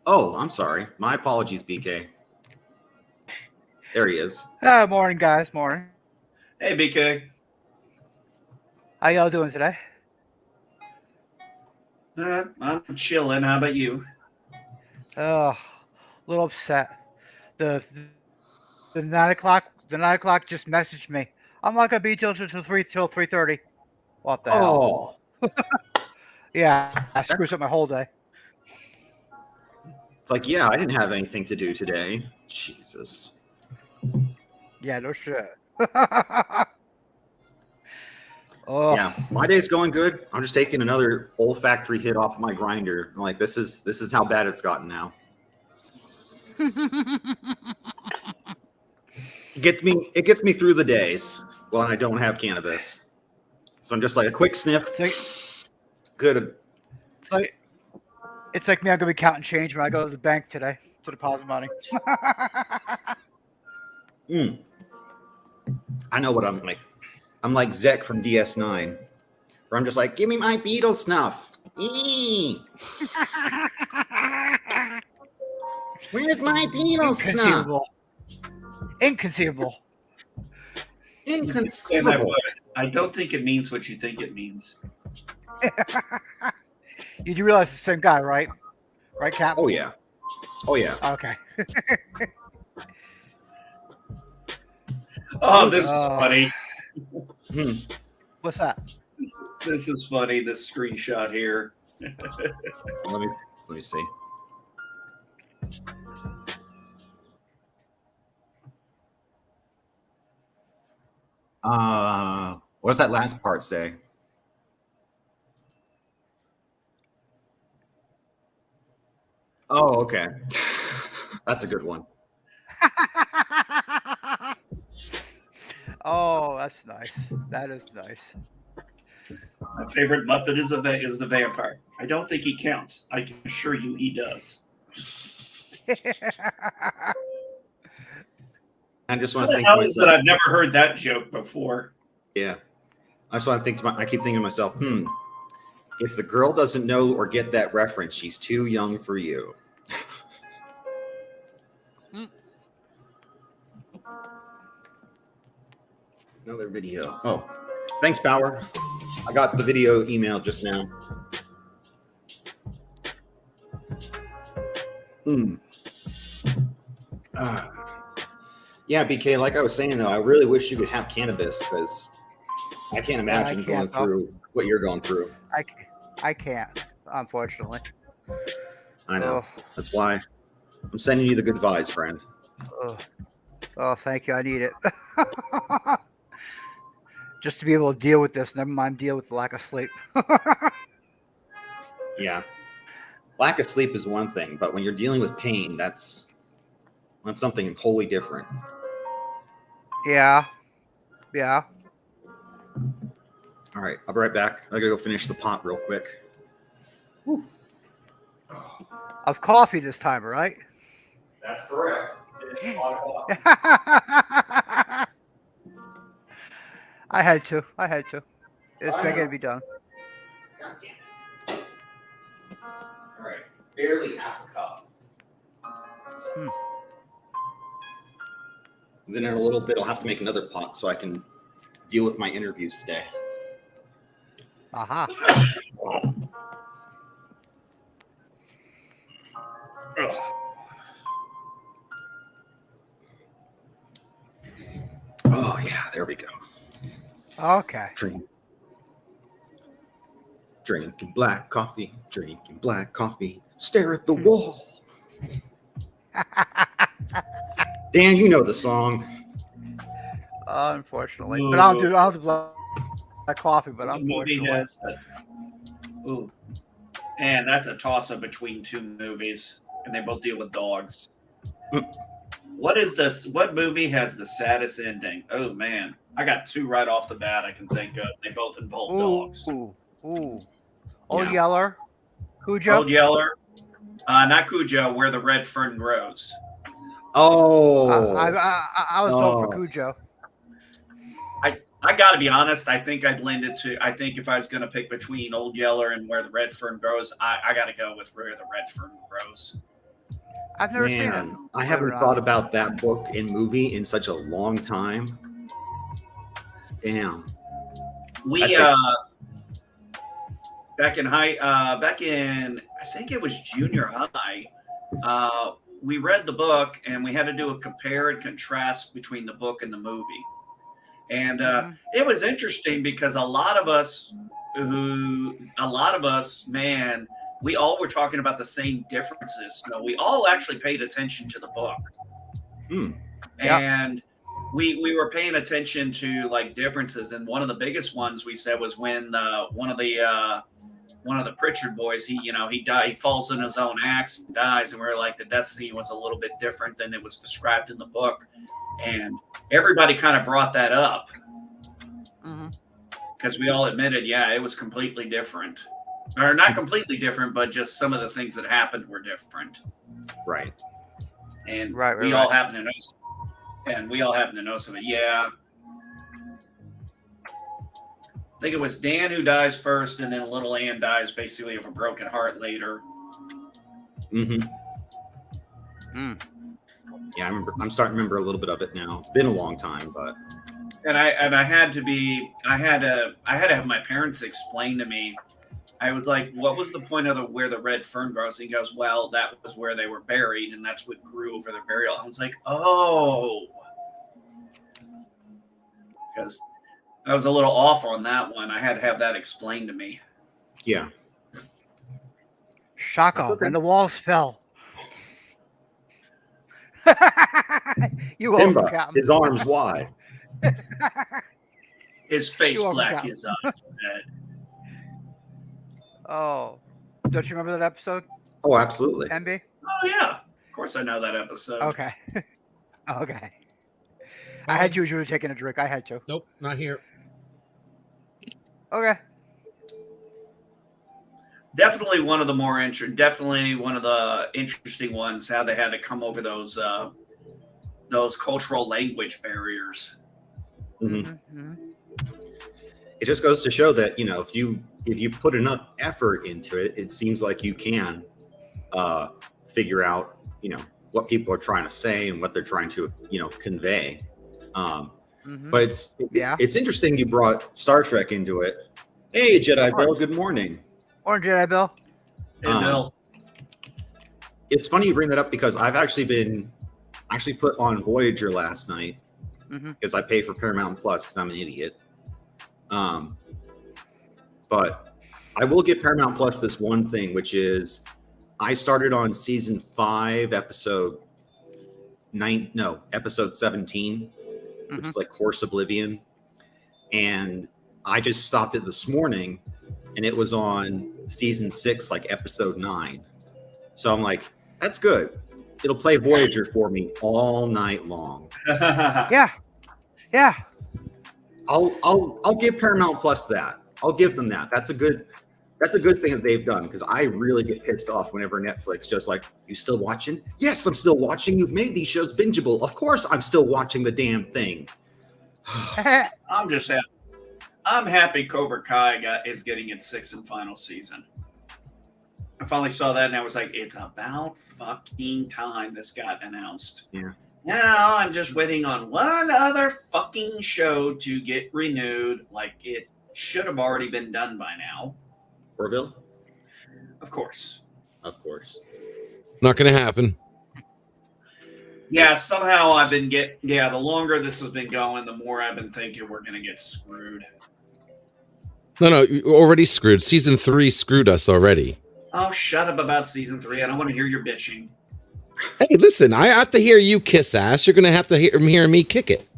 Oh, I'm sorry. My apologies, BK. There he is. Morning, guys. Morning. Hey, BK. How y'all doing today? I'm chilling. How about you? Oh, a little upset. The 9 o'clock just messaged me. I'm not gonna be till 3:30. What the hell? Oh, Yeah, I screws up my whole day. it's like, yeah, I didn't have anything to do today. Jesus. Yeah, no shit. Oh, Yeah, my day's going good. I'm just taking another olfactory hit off my grinder. I'm like, this is how bad it's gotten now. It gets me through the days when I don't have cannabis. So I'm just like a quick sniff. Good. It's like me. I'm gonna be counting change when I go to the bank today to deposit money. I know what I'm like. I'm like Zek from DS9, where I'm just like, give me my Beatles snuff. Where's my Beatles snuff? Inconceivable. Inconceivable. I don't think it means what you think it means. You do realize it's the same guy, right? Right, Cap? Oh yeah. Okay. Oh, this is funny. What's that? This is funny. This screenshot here. Let me see. What does that last part say? Oh, okay. That's a good one. Oh, that's nice. That is nice. My favorite Muppet is the vampire. I don't think he counts. I can assure you he does. I just want to think. How is that I've never heard that joke before? Yeah. I just want to think. I keep thinking to myself, if the girl doesn't know or get that reference, she's too young for you. Another video. Oh, thanks, Power. I got the video email just now. Yeah, BK, like I was saying, though, I really wish you could have cannabis because I can't imagine going through what you're going through. I can't, unfortunately. I know. That's why I'm sending you the good vibes, friend. Oh, thank you. I need it. Just to be able to deal with this, never mind deal with the lack of sleep. Yeah. Lack of sleep is one thing, but when you're dealing with pain, that's something wholly different. Yeah. All right, I'll be right back. I gotta go finish the pot real quick. Of coffee this time, right? That's correct. I had to. It's begging to be done. God damn it. All right, barely half a cup. And then in a little bit, I'll have to make another pot so I can deal with my interviews today. Aha. Oh yeah, there we go. Okay. Drinking black coffee, stare at the wall. Dan, you know the song. Unfortunately, but I don't do black coffee. But The movie unfortunately, has ooh, and that's a toss-up between two movies, and they both deal with dogs. What is this? What movie has the saddest ending? Oh man, I got two right off the bat I can think of. They both involve dogs. Old Yeah. Yeller, Cujo. Old Yeller, not Cujo, Where the Red Fern Grows. Oh, I was voting for Cujo. I got to be honest. I think I'd lend it to. I think if I was going to pick between Old Yeller and Where the Red Fern Grows, I got to go with Where the Red Fern Grows. I've never seen it. man, I haven't thought about that book and movie in such a long time. Damn. We That's back in I think it was junior high. We read the book and we had to do a compare and contrast between the book and the movie. And it was interesting because a lot of us, man, we all were talking about the same differences. So we all actually paid attention to the book. And we were paying attention to like differences. And one of the biggest ones we said was when one of the Pritchard boys, he died, he falls in his own axe and dies. And we were like, the death scene was a little bit different than it was described in the book. And everybody kind of brought that up because we all admitted, it was completely different. Or not completely different, but just some of the things that happened were different. Right. And we all happen to know. And we all happen to know some of it. Yeah. I think it was Dan who dies first, and then little Ann dies basically of a broken heart later. Yeah, I remember. I'm starting to remember a little bit of it now. It's been a long time, but. And I had to have my parents explain to me. I was like, what was the point of where the red fern grows? And he goes, well, that was where they were buried, and that's what grew over their burial. I was like, oh. Because I was a little off on that one. I had to have that explained to me. Yeah. Shaka, when the walls fell. You Timba, his arms wide. His face black, his eyes red. Oh, don't you remember that episode? Oh, absolutely. MB? Oh, yeah. Of course I know that episode. Okay. Okay. I had you as you were taking a drink. I had to. Nope, not here. Okay. Definitely one of the interesting ones, how they had to come over those cultural language barriers. It just goes to show that, if you put enough effort into it, it seems like you can figure out, what people are trying to say and what they're trying to, convey. But it's interesting you brought Star Trek into it. Hey, Jedi Bill, good morning. Morning, Jedi Bill. Hey, Bill. It's funny you bring that up because I've actually put on Voyager last night because I pay for Paramount Plus because I'm an idiot. But I will give Paramount Plus this one thing, which is I started on season 5, episode 17, which is like Course Oblivion. And I just stopped it this morning and it was on season 6, like episode 9. So I'm like, that's good. It'll play Voyager for me all night long. Yeah. I'll give Paramount Plus that. I'll give them that. That's a good That's a good thing that they've done, because I really get pissed off whenever Netflix just like, you still watching? Yes, I'm still watching. You've made these shows bingeable. Of course I'm still watching the damn thing. I'm just happy. I'm happy Cobra Kai is getting its sixth and final season. I finally saw that and I was like, it's about fucking time this got announced. Yeah. Now I'm just waiting on one other fucking show to get renewed. Like it should have already been done by now. Orville? Of course. Of course. Not going to happen. Yeah, somehow I've been the longer this has been going, the more I've been thinking we're going to get screwed. No, you're already screwed. Season 3 screwed us already. Oh, shut up about season 3. I don't want to hear your bitching. Hey, listen, I have to hear you kiss ass. You're going to have to hear me kick it.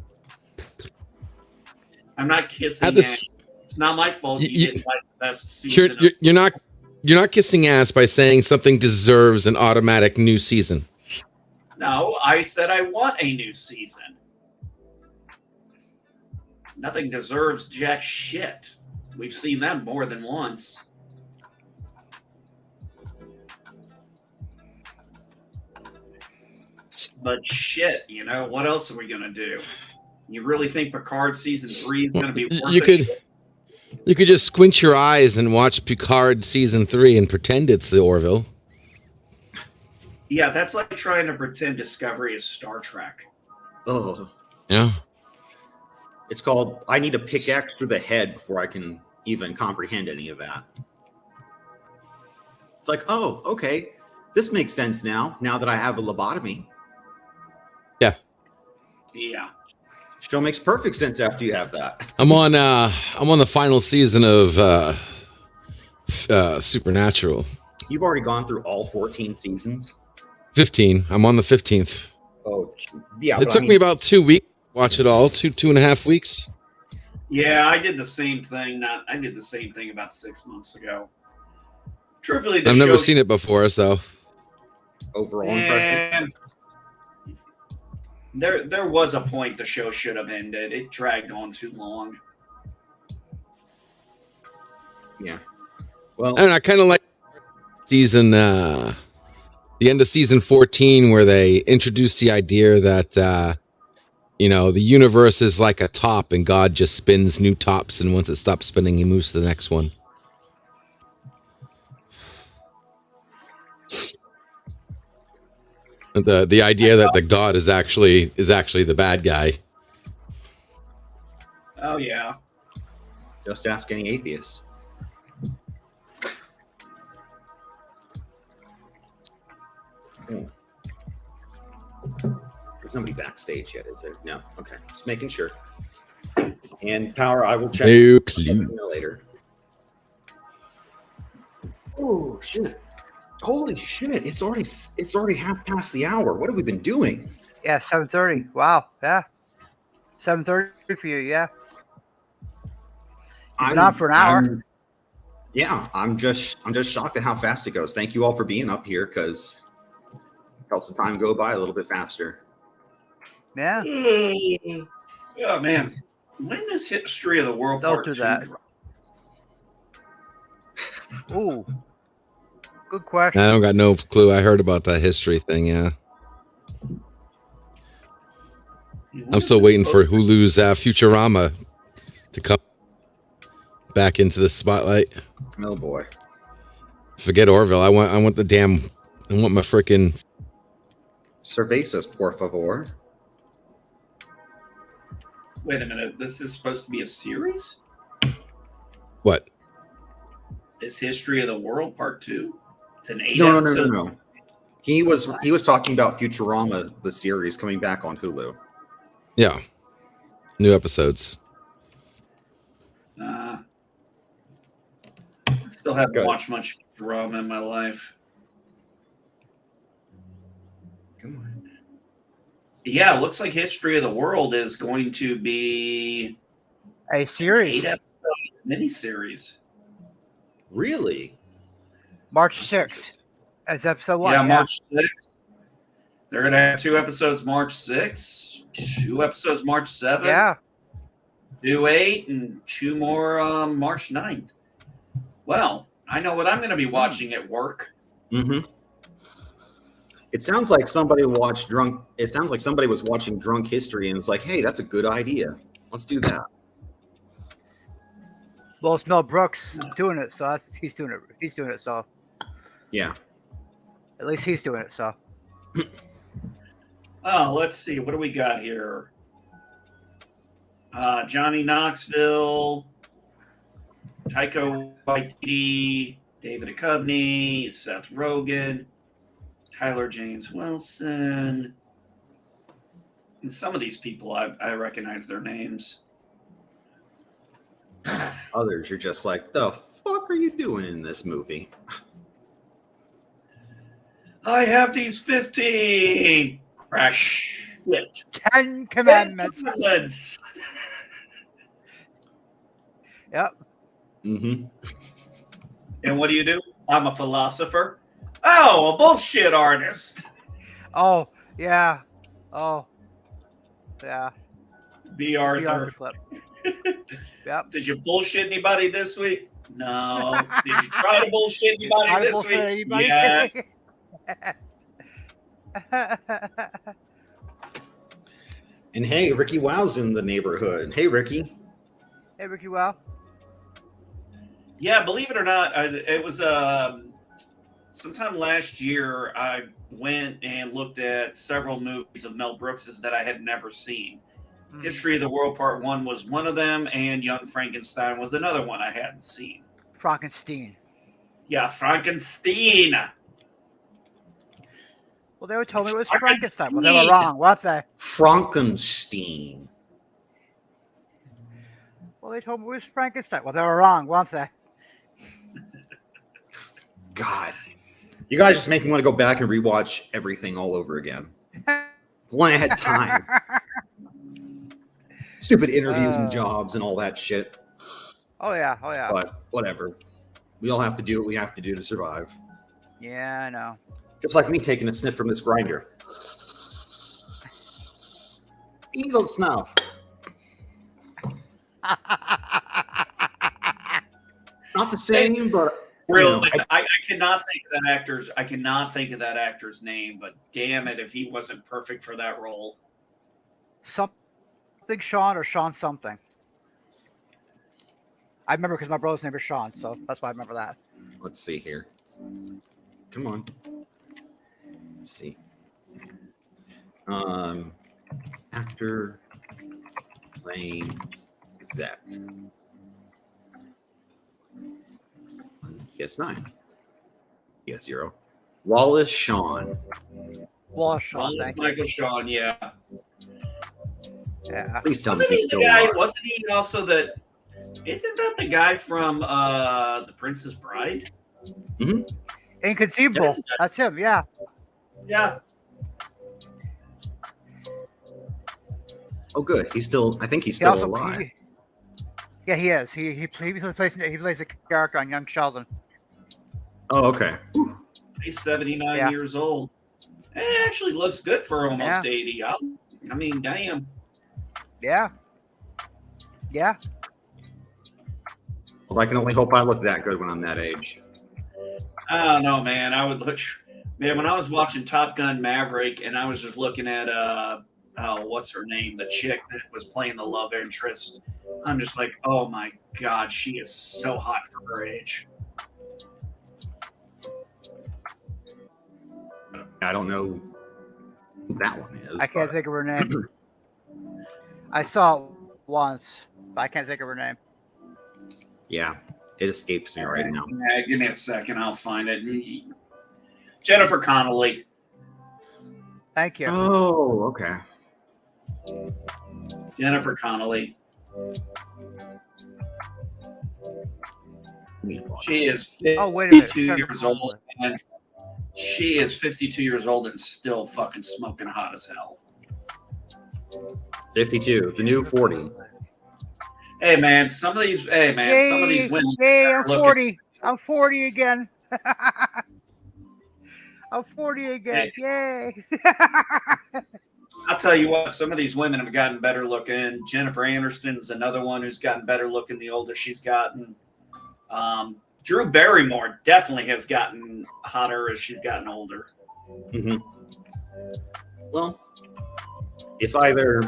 I'm not kissing ass. It's not my fault you didn't like the best season. You're not kissing ass by saying something deserves an automatic new season. No, I said I want a new season. Nothing deserves jack shit. We've seen them more than once. But shit, what else are we going to do? You really think Picard season 3 is going to be worth it? You could just squint your eyes and watch Picard season 3 and pretend it's the Orville. Yeah, that's like trying to pretend Discovery is Star Trek. Oh. Yeah. It's called, I need a pickaxe through the head before I can even comprehend any of that. It's like, oh, okay. This makes sense now that I have a lobotomy. Yeah. Yeah. Show makes perfect sense after you have that. I'm on the final season of Supernatural. You've already gone through all 14 seasons? 15. I'm on the 15th. Oh, yeah. It took me about 2 weeks to watch it all. 2.5 weeks. Yeah, I did the same thing. I did the same thing about 6 months ago. Truthfully, I've never seen it before, so. Overall impression? There was a point the show should have ended. It dragged on too long. Yeah. Well, And I kind of like season, the end of season 14, where they introduced the idea that, the universe is like a top and God just spins new tops. And once it stops spinning, he moves to the next one. The idea that the God is actually the bad guy. Oh yeah. Just ask any atheist. There's nobody backstage yet, is there? No. Okay. Just making sure. And Power, I will check later. Oh shit. Holy shit, it's already half past the hour. What have we been doing? Yeah, 7:30. Wow. Yeah. 7:30 for you, yeah. You've been on for an hour. I'm just shocked at how fast it goes. Thank you all for being up here, because it helps the time go by a little bit faster. Yeah. Oh man. When is History of the World Don't Part do 2? that. Ooh. Good question. I don't got no clue. I heard about that history thing, yeah. I'm still waiting for Hulu's Futurama to come back into the spotlight. Oh boy. Forget Orville. I want my freaking Cervezas, por favor. Wait a minute. This is supposed to be a series? what? Is History of the World Part 2? It's an 8 No. episodes. He was talking about Futurama, the series coming back on Hulu. Yeah. New episodes. I still haven't watched much drama in my life. Come on. Yeah, it looks like History of the World is going to be A series. 8 episode miniseries. Really? March 6th. That's episode 1. Yeah, March 6th. They're going to have 2 episodes March 6th, 2 episodes March 7th, Yeah. 2 8, and 2 more March 9th. Well, I know what I'm going to be watching at work. Mm-hmm. It sounds like somebody watched Drunk. It sounds like somebody was watching Drunk History and was like, "Hey, that's a good idea. Let's do that." Well, it's Mel Brooks doing it, so he's doing it. He's doing it, so Yeah. at least he's doing it. So Oh, let's see. What do we got here? Johnny Knoxville, Taika Waititi, David Duchovny, Seth Rogen, Tyler James Wilson. And some of these people, I recognize their names. Others, you're just like, "The fuck are you doing in this movie?" I have these 15 crash shit. 10 Commandments. Yep. Mm-hmm. And what do? I'm a philosopher. Oh, a bullshit artist. Oh yeah. Oh yeah. B. The Arthur. Arthur clip. Yep. Did you bullshit anybody this week? No. Did you try to bullshit anybody Try to this bullshit week? anybody? Yes. And hey, Ricky Wow's in the neighborhood. Hey, Ricky. Hey, Ricky Wow. Yeah, believe it or not, it was sometime last year. I went and looked at several movies of Mel Brooks's that I had never seen. History of the World Part 1 was one of them, and Young Frankenstein was another one I hadn't seen. Frankenstein. Yeah, Frankenstein. Well, they were told me it was Frankenstein. Frankenstein. Well, they were wrong, weren't they? Frankenstein. Well, they told me it was Frankenstein. Well, they were wrong, weren't they? God. You guys just make me want to go back and rewatch everything all over again. When I had time. Stupid interviews and jobs and all that shit. Oh yeah, oh yeah. But whatever. We all have to do what we have to do to survive. Yeah, I know. Just like me taking a sniff from this grinder. Eagle snuff. Not the same, but Really, I cannot think of that actor's. I cannot think of that actor's name. But damn it, if he wasn't perfect for that role. Something Sean or Sean something. I remember because my brother's name is Sean, so that's why I remember that. let's see here. Come on. Let's see. Actor playing Zach. Yes, 9. Yes, 0. Wallace Shawn. Wallace Shawn, Wallace thank you. Michael Shawn, yeah. Yeah. Please tell me Wasn't he's he still the guy? alive. Wasn't he also the? Isn't that the guy from The Princess Bride? Inconceivable. Yes. That's him, yeah. Yeah. Oh, good. He's still. I think he's He still also, alive. yeah, he is. He plays a character on Young Sheldon. Oh, okay. He's 79 Yeah. years old. It actually looks good for almost Yeah. 80. I mean, damn. Yeah. Yeah. Well, I can only hope I look that good when I'm that age. I don't know, man. I would look. Man, when I was watching Top Gun Maverick and I was just looking at what's her name, the chick that was playing the love interest, I'm just like, oh my god, she is so hot for her age. I don't know who that one is. I can't but- think of her name. I saw it once, but I can't think of her name. Yeah, it escapes me right now. Yeah, give me a second. I'll find it. Jennifer Connelly. Thank you. Oh, okay. Jennifer Connelly. She is Oh, wait a minute. 52 Jennifer years old. Connelly. And she is 52 years old and still fucking smoking hot as hell. 52, the new 40. Hey man, some of these women. Yay, I'm look at- 40. I'm 40 again. I'm 40 again. Yay. I'll tell you what, some of these women have gotten better looking. Jennifer Aniston's another one who's gotten better looking the older she's gotten. Drew Barrymore definitely has gotten hotter as she's gotten older. Mm-hmm. Well, it's either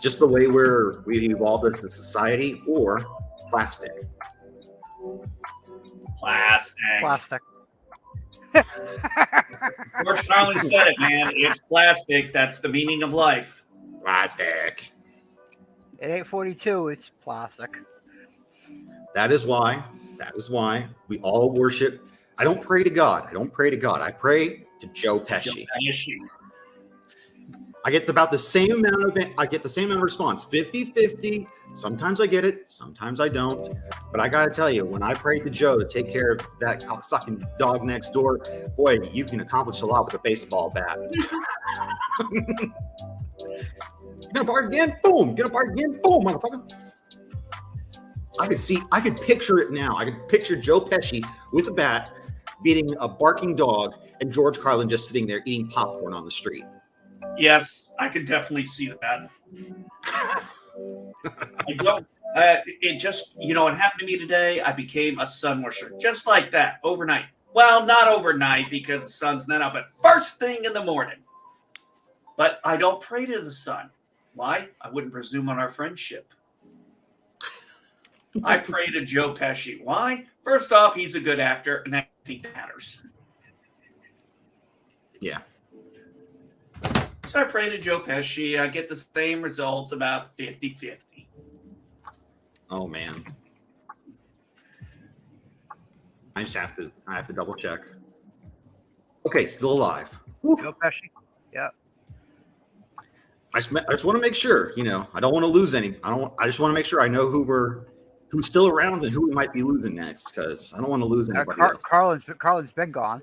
just the way we've evolved as a society, or plastic. Plastic. George Carlin said it, man. It's plastic. That's the meaning of life. Plastic. It ain't 42. It's plastic. That is why we all worship. I don't pray to God. I pray to Joe Pesci. I get about the same amount of response, 50-50. Sometimes I get it, sometimes I don't. But I gotta tell you, when I prayed to Joe to take care of that sucking dog next door, boy, you can accomplish a lot with a baseball bat. Get a bark again, boom! Get a bark again, boom, motherfucker. I could picture it now. I could picture Joe Pesci with a bat beating a barking dog, and George Carlin just sitting there eating popcorn on the street. Yes, I could definitely see that. I don't. It just, it happened to me today. I became a sun worshiper, just like that, overnight. Well, not overnight because the sun's not up at first thing in the morning. But I don't pray to the sun. Why? I wouldn't presume on our friendship. I pray to Joe Pesci. Why? First off, he's a good actor, and I think that matters. Yeah. So I pray to Joe Pesci. I get the same results, about 50-50. Oh man. I have to double check. Okay, still alive. Joe Pesci. Yeah. I just want to make sure, I don't want to lose any. I just want to make sure I know who's still around and who we might be losing next, because I don't want to lose anybody else. Carlin's been gone.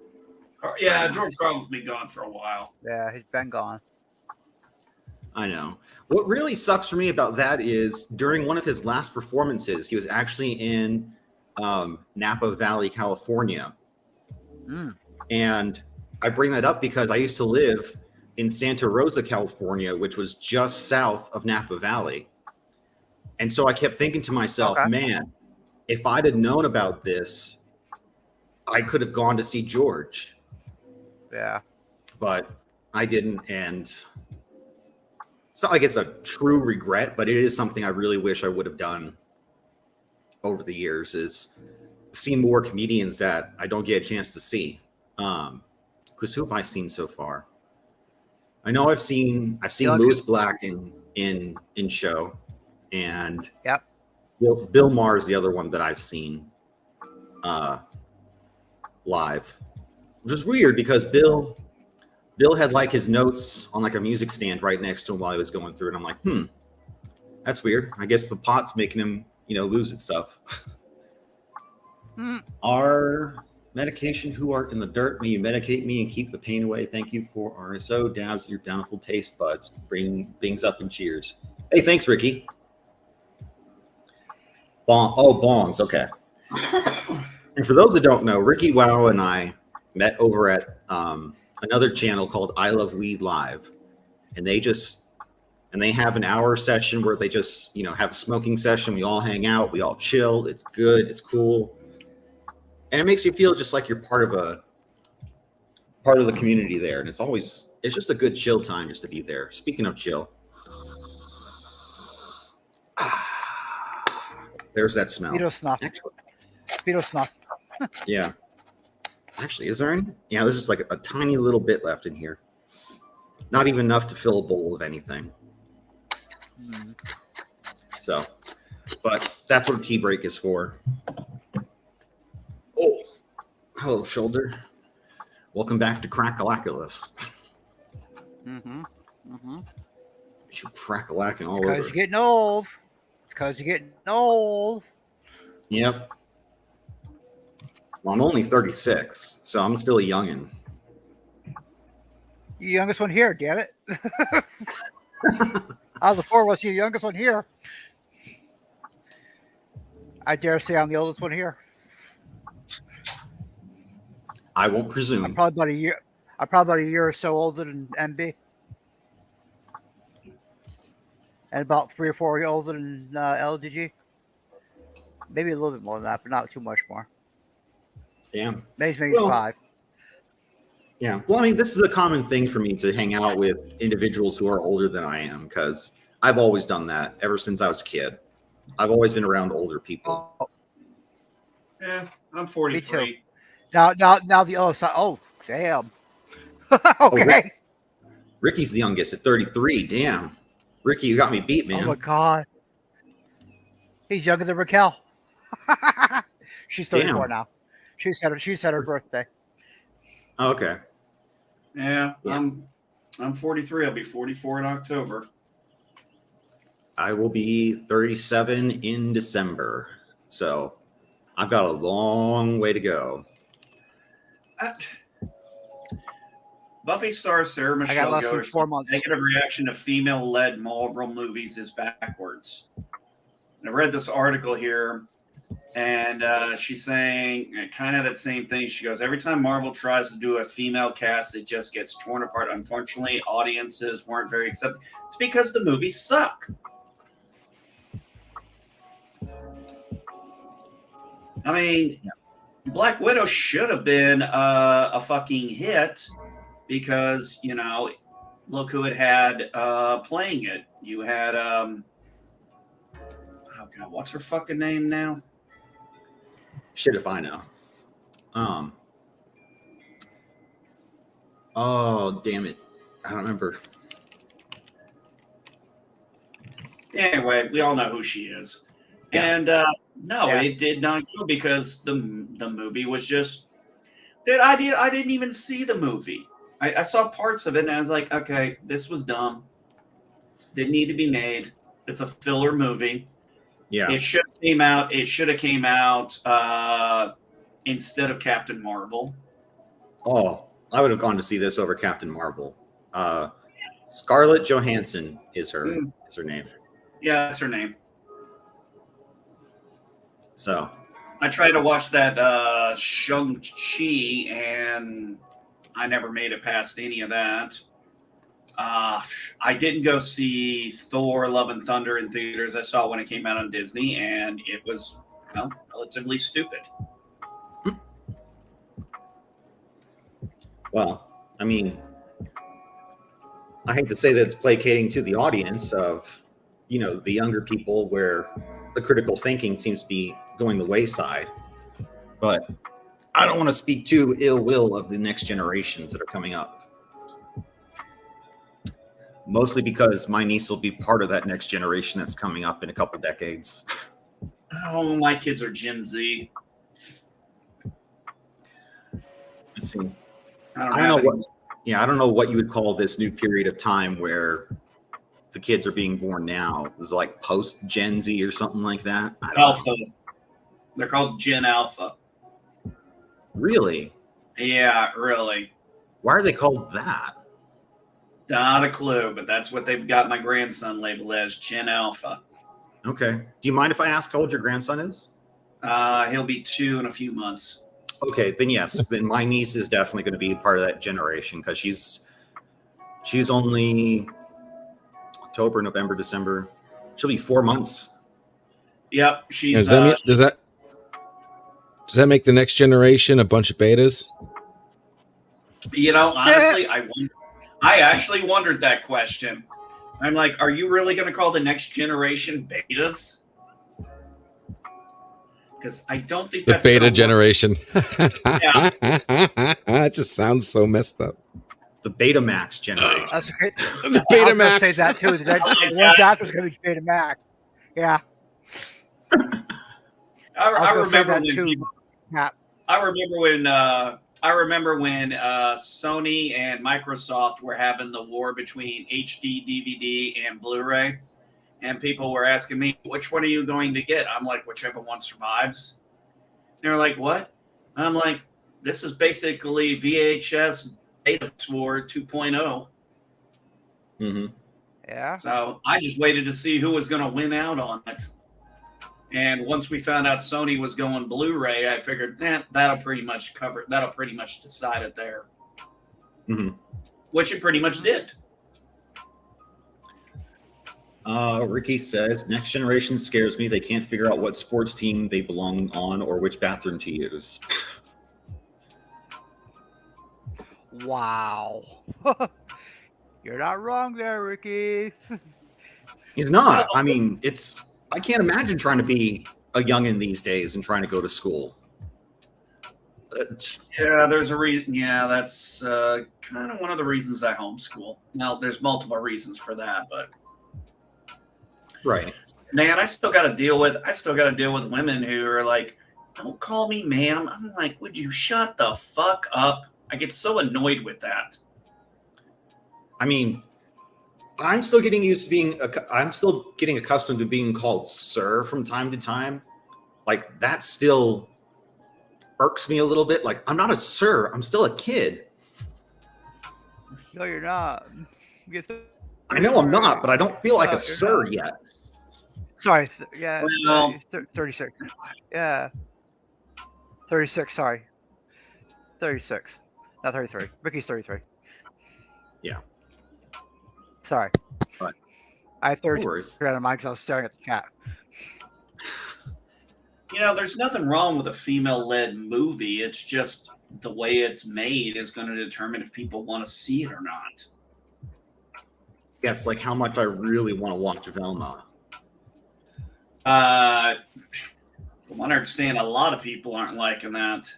Yeah, George Carlin's been gone for a while. Yeah, he's been gone. I know. What really sucks for me about that is during one of his last performances, he was actually in Napa Valley, California. And I bring that up because I used to live in Santa Rosa, California, which was just south of Napa Valley. And so I kept thinking to myself, man, if I'd have known about this, I could have gone to see George. Yeah. But I didn't, and it's not like it's a true regret, but it is something I really wish I would have done over the years, is see more comedians that I don't get a chance to see. Because who have I seen so far? I know I've seen Louis Black in show, and yep. Bill Maher is the other one that I've seen live, which is weird because Bill had like his notes on like a music stand right next to him while he was going through it. I'm like, that's weird. I guess the pot's making him, lose its stuff. Our medication, who art in the dirt, may you medicate me and keep the pain away. Thank you for RSO, dabs, your bountiful taste buds. Bring things up and cheers. Hey, thanks, Ricky. Bongs, okay. And for those that don't know, Ricky Wow and I met over at another channel called I Love Weed Live, and they have an hour session where they just have a smoking session. We all hang out, we all chill. It's good, it's cool, and it makes you feel just like you're part of the community there. And it's just a good chill time just to be there. Speaking of chill, there's that smell. Speedo snuff. Yeah. Actually, is there any? Yeah, there's just like a tiny little bit left in here. Not even enough to fill a bowl of anything. So, but that's what a tea break is for. Oh, hello, shoulder. Welcome back to Crackalaculus. You crackalacking all over. Because you're getting old. It's because you're getting old. Yep. Well, I'm only 36, so I'm still a youngin'. You youngest one here, damn it. Out of the four of us, you're the youngest one here. I dare say I'm the oldest one here. I won't presume. I'm probably about a year or so older than MB. And about 3 or 4 years older than LDG. Maybe a little bit more than that, but not too much more. Damn. May's maybe Well, 5. Yeah. Well, I mean, this is a common thing for me to hang out with individuals who are older than I am because I've always done that ever since I was a kid. I've always been around older people. Oh, Yeah, I'm me 43. too. Now the other side. Oh, damn. Okay. Ricky's the youngest at 33. Damn. Ricky, you got me beat, man. Oh my god. He's younger than Raquel. She's 34 Damn. now. She said her birthday. Oh, okay. Yeah, Yeah. I'm 43. I'll be 44 in October. I will be 37 in December. So I've got a long way to go. Buffy star Sarah I got Michelle less than Gellar 4 says months. negative reaction to female-led Marvel movies is backwards. And I read this article here, and she's saying kind of that same thing. She goes, every time Marvel tries to do a female cast, it just gets torn apart. Unfortunately, audiences weren't very accepting. It's because the movies suck. I mean, Black Widow should have been a fucking hit because, you know, look who it had playing it. You had, oh God, what's her fucking name now? Shit if I know. Oh, damn it. I don't remember. Anyway, we all know who she is. Yeah. And no, Yeah. it did not go because the movie was just, dude, I didn't even see the movie. I saw parts of it and I was like, okay, this was dumb. This didn't need to be made. It's a filler movie. Yeah. It should have came out. It should have came out instead of Captain Marvel. Oh, I would have gone to see this over Captain Marvel. Scarlett Johansson is her name. Yeah, that's her name. So I tried to watch that Shang-Chi, and I never made it past any of that. I didn't go see Thor: Love and Thunder in theaters. I saw it when it came out on Disney, and it was, well, relatively stupid. well, I mean, I hate to say that it's placating to the audience of, you know, the younger people where the critical thinking seems to be going the wayside. But I don't want to speak too ill will of the next generations that are coming up. Mostly because my niece will be part of that next generation that's coming up in a couple decades. Oh, my kids are Gen Z. Let's see. I I don't know what. Yeah, I don't know what you would call this new period of time where the kids are being born now. Is it like post Gen Z or something like that? I don't know. Alpha. They're called Gen Alpha. Really? Yeah, really. Why are they called that? Not a clue, but that's what they've got my grandson labeled as, Gen Alpha. Okay. Do you mind if I ask how old your grandson is? He'll be 2 in a few months. Okay, then yes. Then my niece is definitely going to be part of that generation because she's only October, November, December. She'll be 4 months. Yep, she's. Does that make the next generation a bunch of betas? You know, honestly, I actually wondered that question. I'm like, are you really going to call the next generation betas? Because I don't think The that's beta gonna work. generation. Yeah. It just sounds so messed up. The Betamax generation. That's okay. The I was gonna Betamax. say that too. The Yeah. that was going to be Betamax. Yeah. I was gonna say remember that when too. people, Matt. I remember when Sony and Microsoft were having the war between HD DVD and Blu-ray, and people were asking me, which one are you going to get? I'm like, whichever one survives. They're like, what? I'm like, this is basically VHS Beta War 2.0. Mm-hmm. Yeah. So I just waited to see who was going to win out on it. And once we found out Sony was going Blu-ray, I figured, that'll pretty much decide it there. Mm-hmm. Which it pretty much did. Ricky says, next generation scares me. They can't figure out what sports team they belong on or which bathroom to use. Wow. You're not wrong there, Ricky. He's not. I mean, I can't imagine trying to be a youngin' these days and trying to go to school. Yeah, there's a reason. Yeah, that's kind of one of the reasons I homeschool. Now, there's multiple reasons for that, but Right. man, I still got to deal with women who are like, "Don't call me ma'am." I'm like, "Would you shut the fuck up?" I get so annoyed with that. I mean, I'm still getting used to I'm still getting accustomed to being called sir from time to time. Like, that still irks me a little bit. Like, I'm not a sir. I'm still a kid. No, you're not. I know I'm not, but I don't feel like a sir yet. Sorry. Yeah. Well, 36. Yeah. 36. Sorry. 36. Not 33. Ricky's 33. Yeah. Sorry. But I have no 33 worries. on mine because I was staring at the chat. there's nothing wrong with a female-led movie. It's just the way it's made is going to determine if people want to see it or not. Yeah, it's like how much I really want to watch Velma. From what I understand, a lot of people aren't liking that.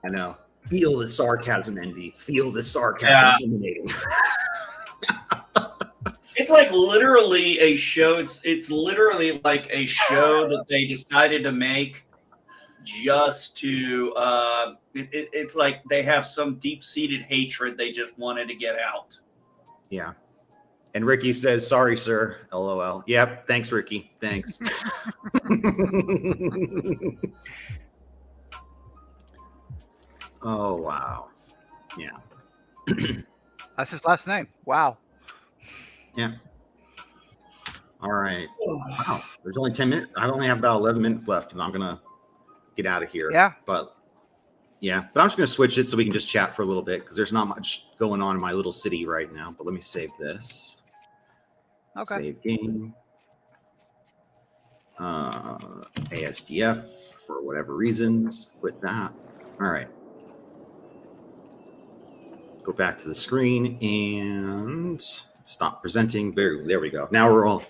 I know. Feel the sarcasm, Envy. Feel the sarcasm emanating. It's like literally a show. It's literally like a show that they decided to make just to. It's like they have some deep-seated hatred they just wanted to get out. Yeah. And Ricky says, "Sorry, sir." LOL. Yep. Thanks, Ricky. Thanks. Oh, wow. Yeah. That's his last name. Wow. Yeah. All right. Wow. There's only 10 minutes. I only have about 11 minutes left, and I'm going to get out of here. Yeah. But I'm just going to switch it so we can just chat for a little bit because there's not much going on in my little city right now. But let me save this. Okay. Save game. ASDF for whatever reasons. Quit that. All right. Go back to the screen and stop presenting. There we go. Now we're all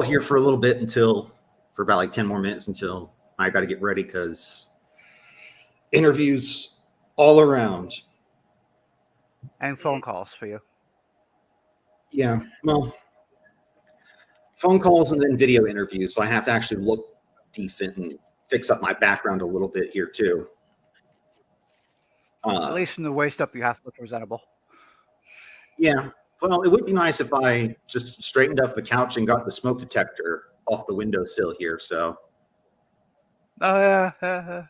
here for a little bit for about like 10 more minutes until I got to get ready because interviews all around. And phone calls for you. Yeah. Well, phone calls and then video interviews. So I have to actually look decent and fix up my background a little bit here too. At least from the waist up, you have to look presentable. Yeah. Well, it would be nice if I just straightened up the couch and got the smoke detector off the windowsill here. So. Oh, yeah.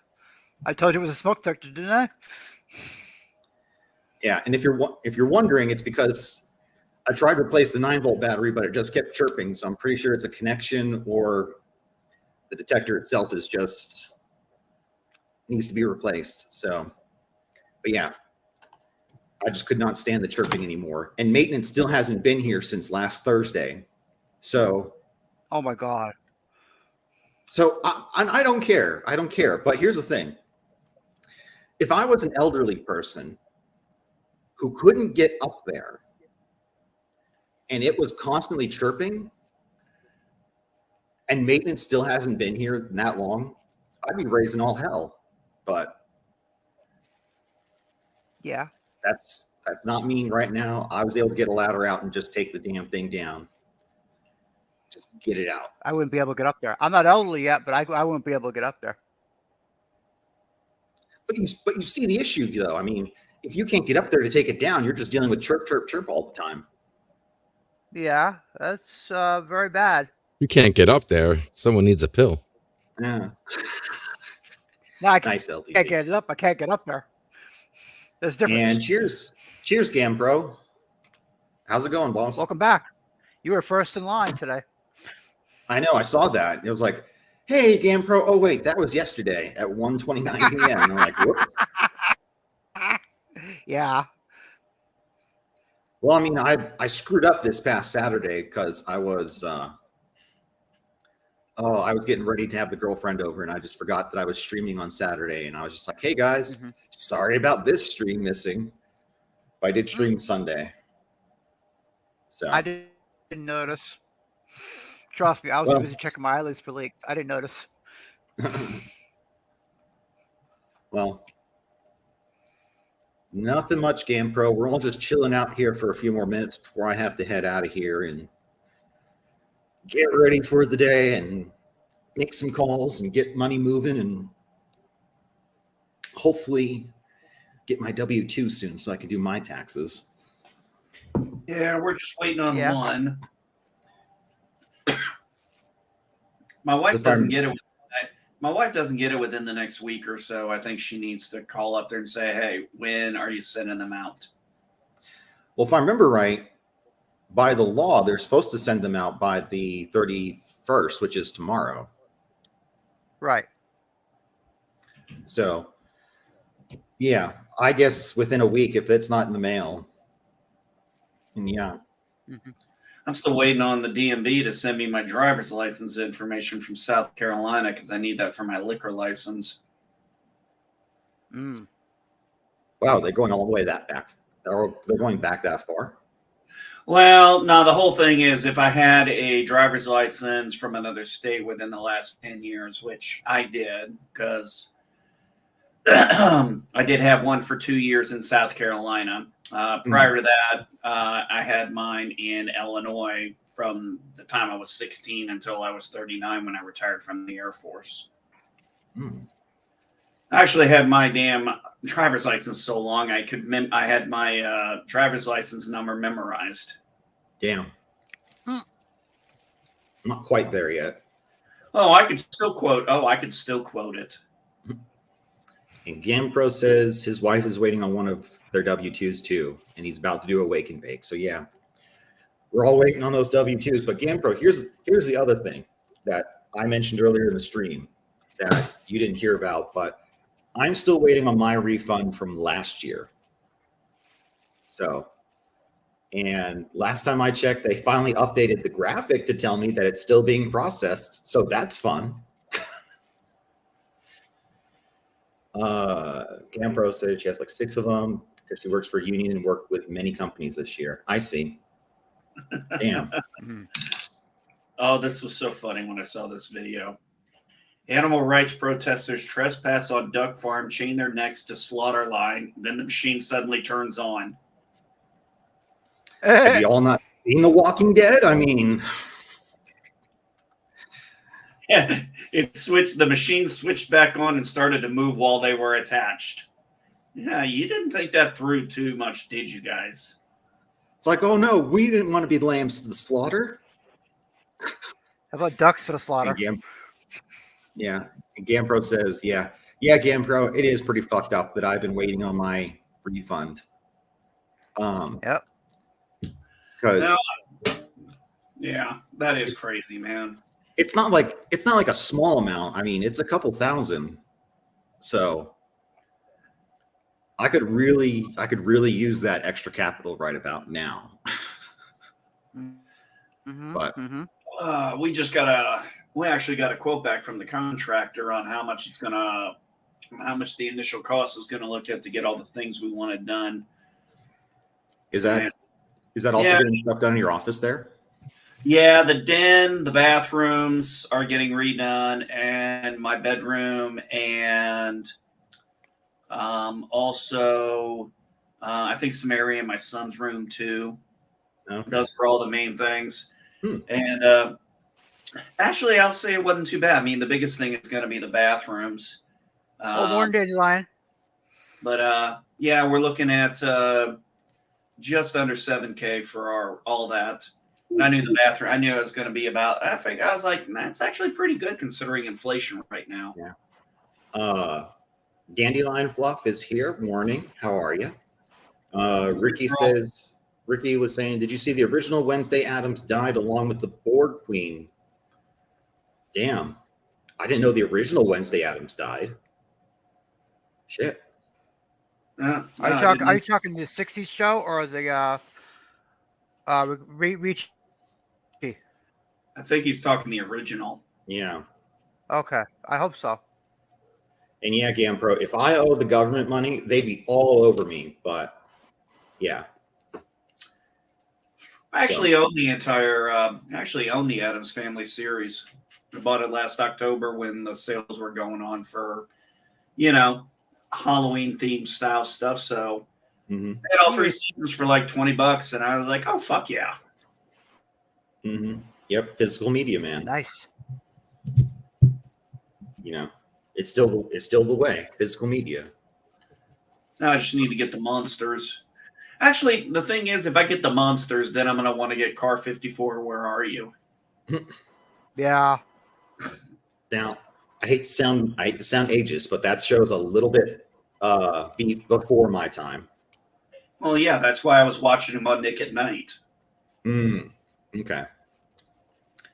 I told you it was a smoke detector, didn't I? Yeah. And if you're wondering, it's because I tried to replace the 9-volt battery, but it just kept chirping. So I'm pretty sure it's a connection or the detector itself needs to be replaced. So, but yeah. I just could not stand the chirping anymore. And maintenance still hasn't been here since last Thursday. So. Oh, my God. So I don't care. I don't care. But here's the thing. If I was an elderly person who couldn't get up there and it was constantly chirping and maintenance still hasn't been here that long, I'd be raising all hell. But. Yeah. That's not me right now. I was able to get a ladder out and just take the damn thing down. Just get it out. I wouldn't be able to get up there. I'm not elderly yet, but I wouldn't be able to get up there. But you see the issue, though. I mean, if you can't get up there to take it down, you're just dealing with chirp, chirp, chirp all the time. Yeah, that's very bad. You can't get up there. Someone needs a pill. Yeah. No, I Nice LTV. can't get it up. I can't get up there. There's difference. And cheers, Gambro. How's it going, boss? Welcome back. You were first in line today. I know. I saw that. It was like, hey, Gambro. Oh wait, that was yesterday at 1:29 p.m. I'm like, whoops. Yeah. Well, I mean, I screwed up this past Saturday because I was Oh, I was getting ready to have the girlfriend over, and I just forgot that I was streaming on Saturday, and I was just like, "Hey guys, sorry about this stream missing, but I did stream Sunday." So I didn't notice. Trust me, I was too well, busy checking my eyelids for leaks. I didn't notice. well, nothing much, GamePro. We're all just chilling out here for a few more minutes before I have to head out of here and get ready for the day and make some calls and get money moving and hopefully get my W-2 soon so I can do my taxes. Yeah, we're just waiting on Yeah. one. My wife if doesn't I'm- get it. My wife doesn't get it within the next week or so. I think she needs to call up there and say, "Hey, when are you sending them out?" Well, if I remember right, by the law, they're supposed to send them out by the 31st, which is tomorrow. Right. So, yeah, I guess within a week, if that's not in the mail. And yeah, I'm still waiting on the DMV to send me my driver's license information from South Carolina because I need that for my liquor license. Mm. wow, they're going all the way that back. They're going back that far. Well, no, the whole thing is if I had a driver's license from another state within the last 10 years, which I did because I did have one for 2 years in South Carolina. Prior to that, I had mine in Illinois from the time I was 16 until I was 39 when I retired from the Air Force. Mm. I actually had my damn driver's license so long I had my driver's license number memorized. Damn. I'm not quite there yet. Oh, I could still quote it. And GamePro says his wife is waiting on one of their W-2s too, and he's about to do a wake and bake. So yeah, we're all waiting on those W-2s. But GamePro, here's the other thing that I mentioned earlier in the stream that you didn't hear about, but I'm still waiting on my refund from last year. So, and last time I checked, they finally updated the graphic to tell me that it's still being processed. So that's fun. GamePro says she has like 6 of them because she works for a union and worked with many companies this year. I see. Damn. Oh, this was so funny when I saw this video. Animal rights protesters trespass on duck farm, chain their necks to slaughter line. Then the machine suddenly turns on. Have you all not seen The Walking Dead? I mean, Yeah, the machine switched back on and started to move while they were attached. Yeah, you didn't think that through too much, did you guys? it's like, oh no, we didn't want to be lambs to the slaughter. How about ducks to the slaughter? Yeah. And GamePro says, yeah, GamePro, it is pretty fucked up that I've been waiting on my refund. Yep. Because yeah, that is crazy, man. it's not like a small amount. I mean, it's a couple thousand. So I could really use that extra capital right about now. But we actually got a quote back from the contractor on how much the initial cost is going to look at to get all the things we wanted done. is that also getting stuff done in your office there? Yeah, the den, the bathrooms are getting redone, and my bedroom, and also I think some area in my son's room too. Okay. Those were all the main things. And actually, I'll say it wasn't too bad. I mean, the biggest thing is going to be the bathrooms. Morning, Dandelion. But yeah, we're looking at just under $7,000 for all that. And I knew the bathroom. I knew it was going to be about. I was like, that's actually pretty good considering inflation right now. Yeah. Dandelion Fluff is here. Morning. How are you? Ricky was saying, did you see the original Wednesday Addams died along with the Borg Queen? Damn. I didn't know the original Wednesday Addams died. Shit. Are you talking the '60s show or the Reach? I think he's talking the original. Yeah. Okay, I hope so. And yeah, GamPro, if I owe the government money, they'd be all over me. But yeah. I actually own the entire. Actually own the Adams Family series. I bought it last October when the sales were going on for, Halloween themed style stuff. So Mm-hmm. I had all 3 seasons for like $20, and I was like, "Oh fuck yeah!" Mm-hmm. Yep, physical media, man. Nice. It's still the way. Physical media. Now I just need to get the monsters. Actually, the thing is, if I get the monsters, then I'm gonna want to get Car 54. Where are you? Yeah. Now, I hate to sound ageist, but that show's a little bit before my time. Well, yeah, that's why I was watching him on Nick at Night. Okay.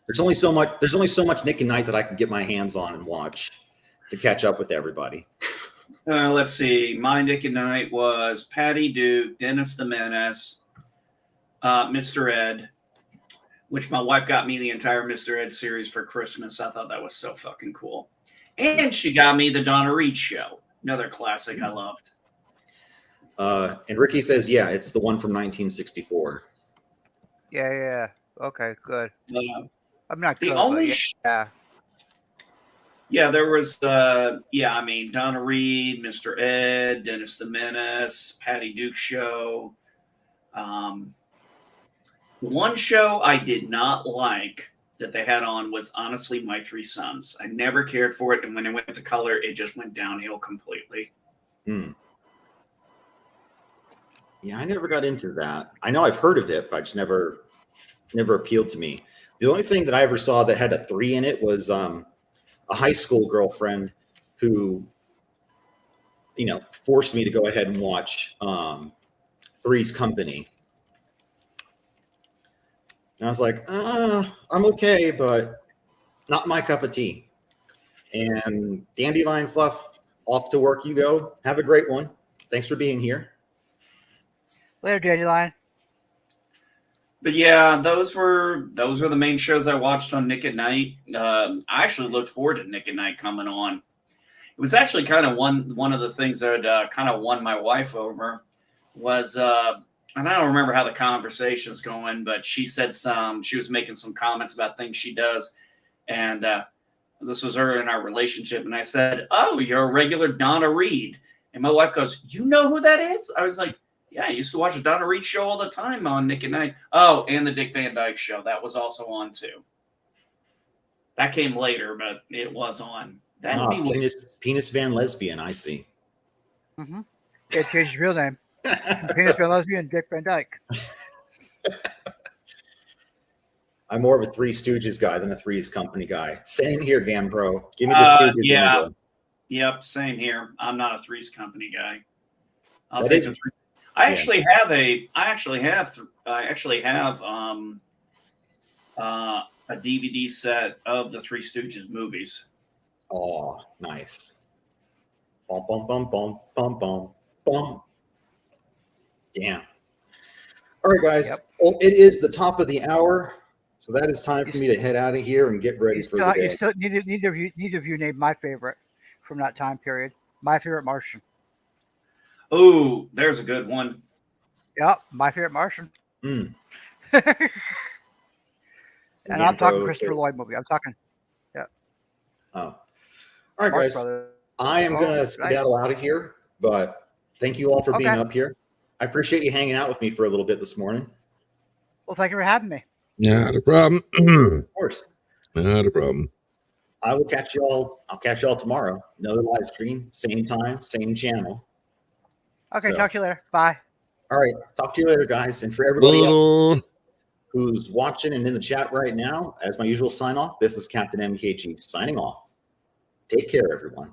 There's only so much Nick and Night that I can get my hands on and watch to catch up with everybody. Let's see. My Nick at Night was Patty Duke, Dennis the Menace, Mr. Ed, which my wife got me the entire Mr. Ed series for Christmas. I thought that was so fucking cool. And she got me the Donna Reed show, another classic I loved. And Ricky says, yeah, it's the one from 1964. Yeah. Okay, good. I'm not The good, only yeah. Yeah, there was, Donna Reed, Mr. Ed, Dennis the Menace, Patty Duke show. One show I did not like that they had on was honestly My Three Sons. I never cared for it, and when it went to color, it just went downhill completely. Yeah, I never got into that. I know I've heard of it, but I just never appealed to me. The only thing that I ever saw that had a 3 in it was a high school girlfriend who, forced me to go ahead and watch Three's Company. And I was like, I'm okay, but not my cup of tea. And Dandelion Fluff, off to work you go. Have a great one. Thanks for being here. Later, Dandelion. But yeah, those were the main shows I watched on Nick at Night. I actually looked forward to Nick at Night coming on. It was actually kind of one of the things that kind of won my wife over was, and I don't remember how the conversation's going, but she was making some comments about things she does, and this was early in our relationship, and I said, "Oh, you're a regular Donna Reed," and my wife goes, "You know who that is?" I was like, "Yeah, I used to watch the Donna Reed show all the time on Nick at Night." Oh, and the Dick Van Dyke show. That was also on, too. That came later, but it was on. Penis Van Lesbian, I see. Mm-hmm. It changed his real name. Penis Van Lesbian, Dick Van Dyke. I'm more of a Three Stooges guy than a Three's Company guy. Same here, GamPro. Give me the Stooges. Yeah. Yep, same here. I'm not a Three's Company guy. I'll take the Three. I actually have a DVD set of the Three Stooges movies. Oh, nice. Bum, bum, bum, bum, bum, bum, bum. Damn. All right, guys. Yep. Well, it is the top of the hour, so that is time for me to head out of here and get ready for the day. Neither of you named my favorite from that time period. My favorite Martian. Oh, there's a good one. Yep, My Favorite Martian. And I'm talking Christopher Lloyd movie. I'm talking. Yeah. Oh. All right, guys. Brothers. I am going to skedaddle out of here, but thank you all for being up here. I appreciate you hanging out with me for a little bit this morning. Well, thank you for having me. Not a problem. Of course. Not a problem. I will catch you all. I'll catch you all tomorrow. Another live stream, same time, same channel. Okay, talk to you later. Bye. All right, talk to you later, guys. And for everybody else who's watching and in the chat right now, as my usual sign off, this is Captain MKG signing off. Take care, everyone.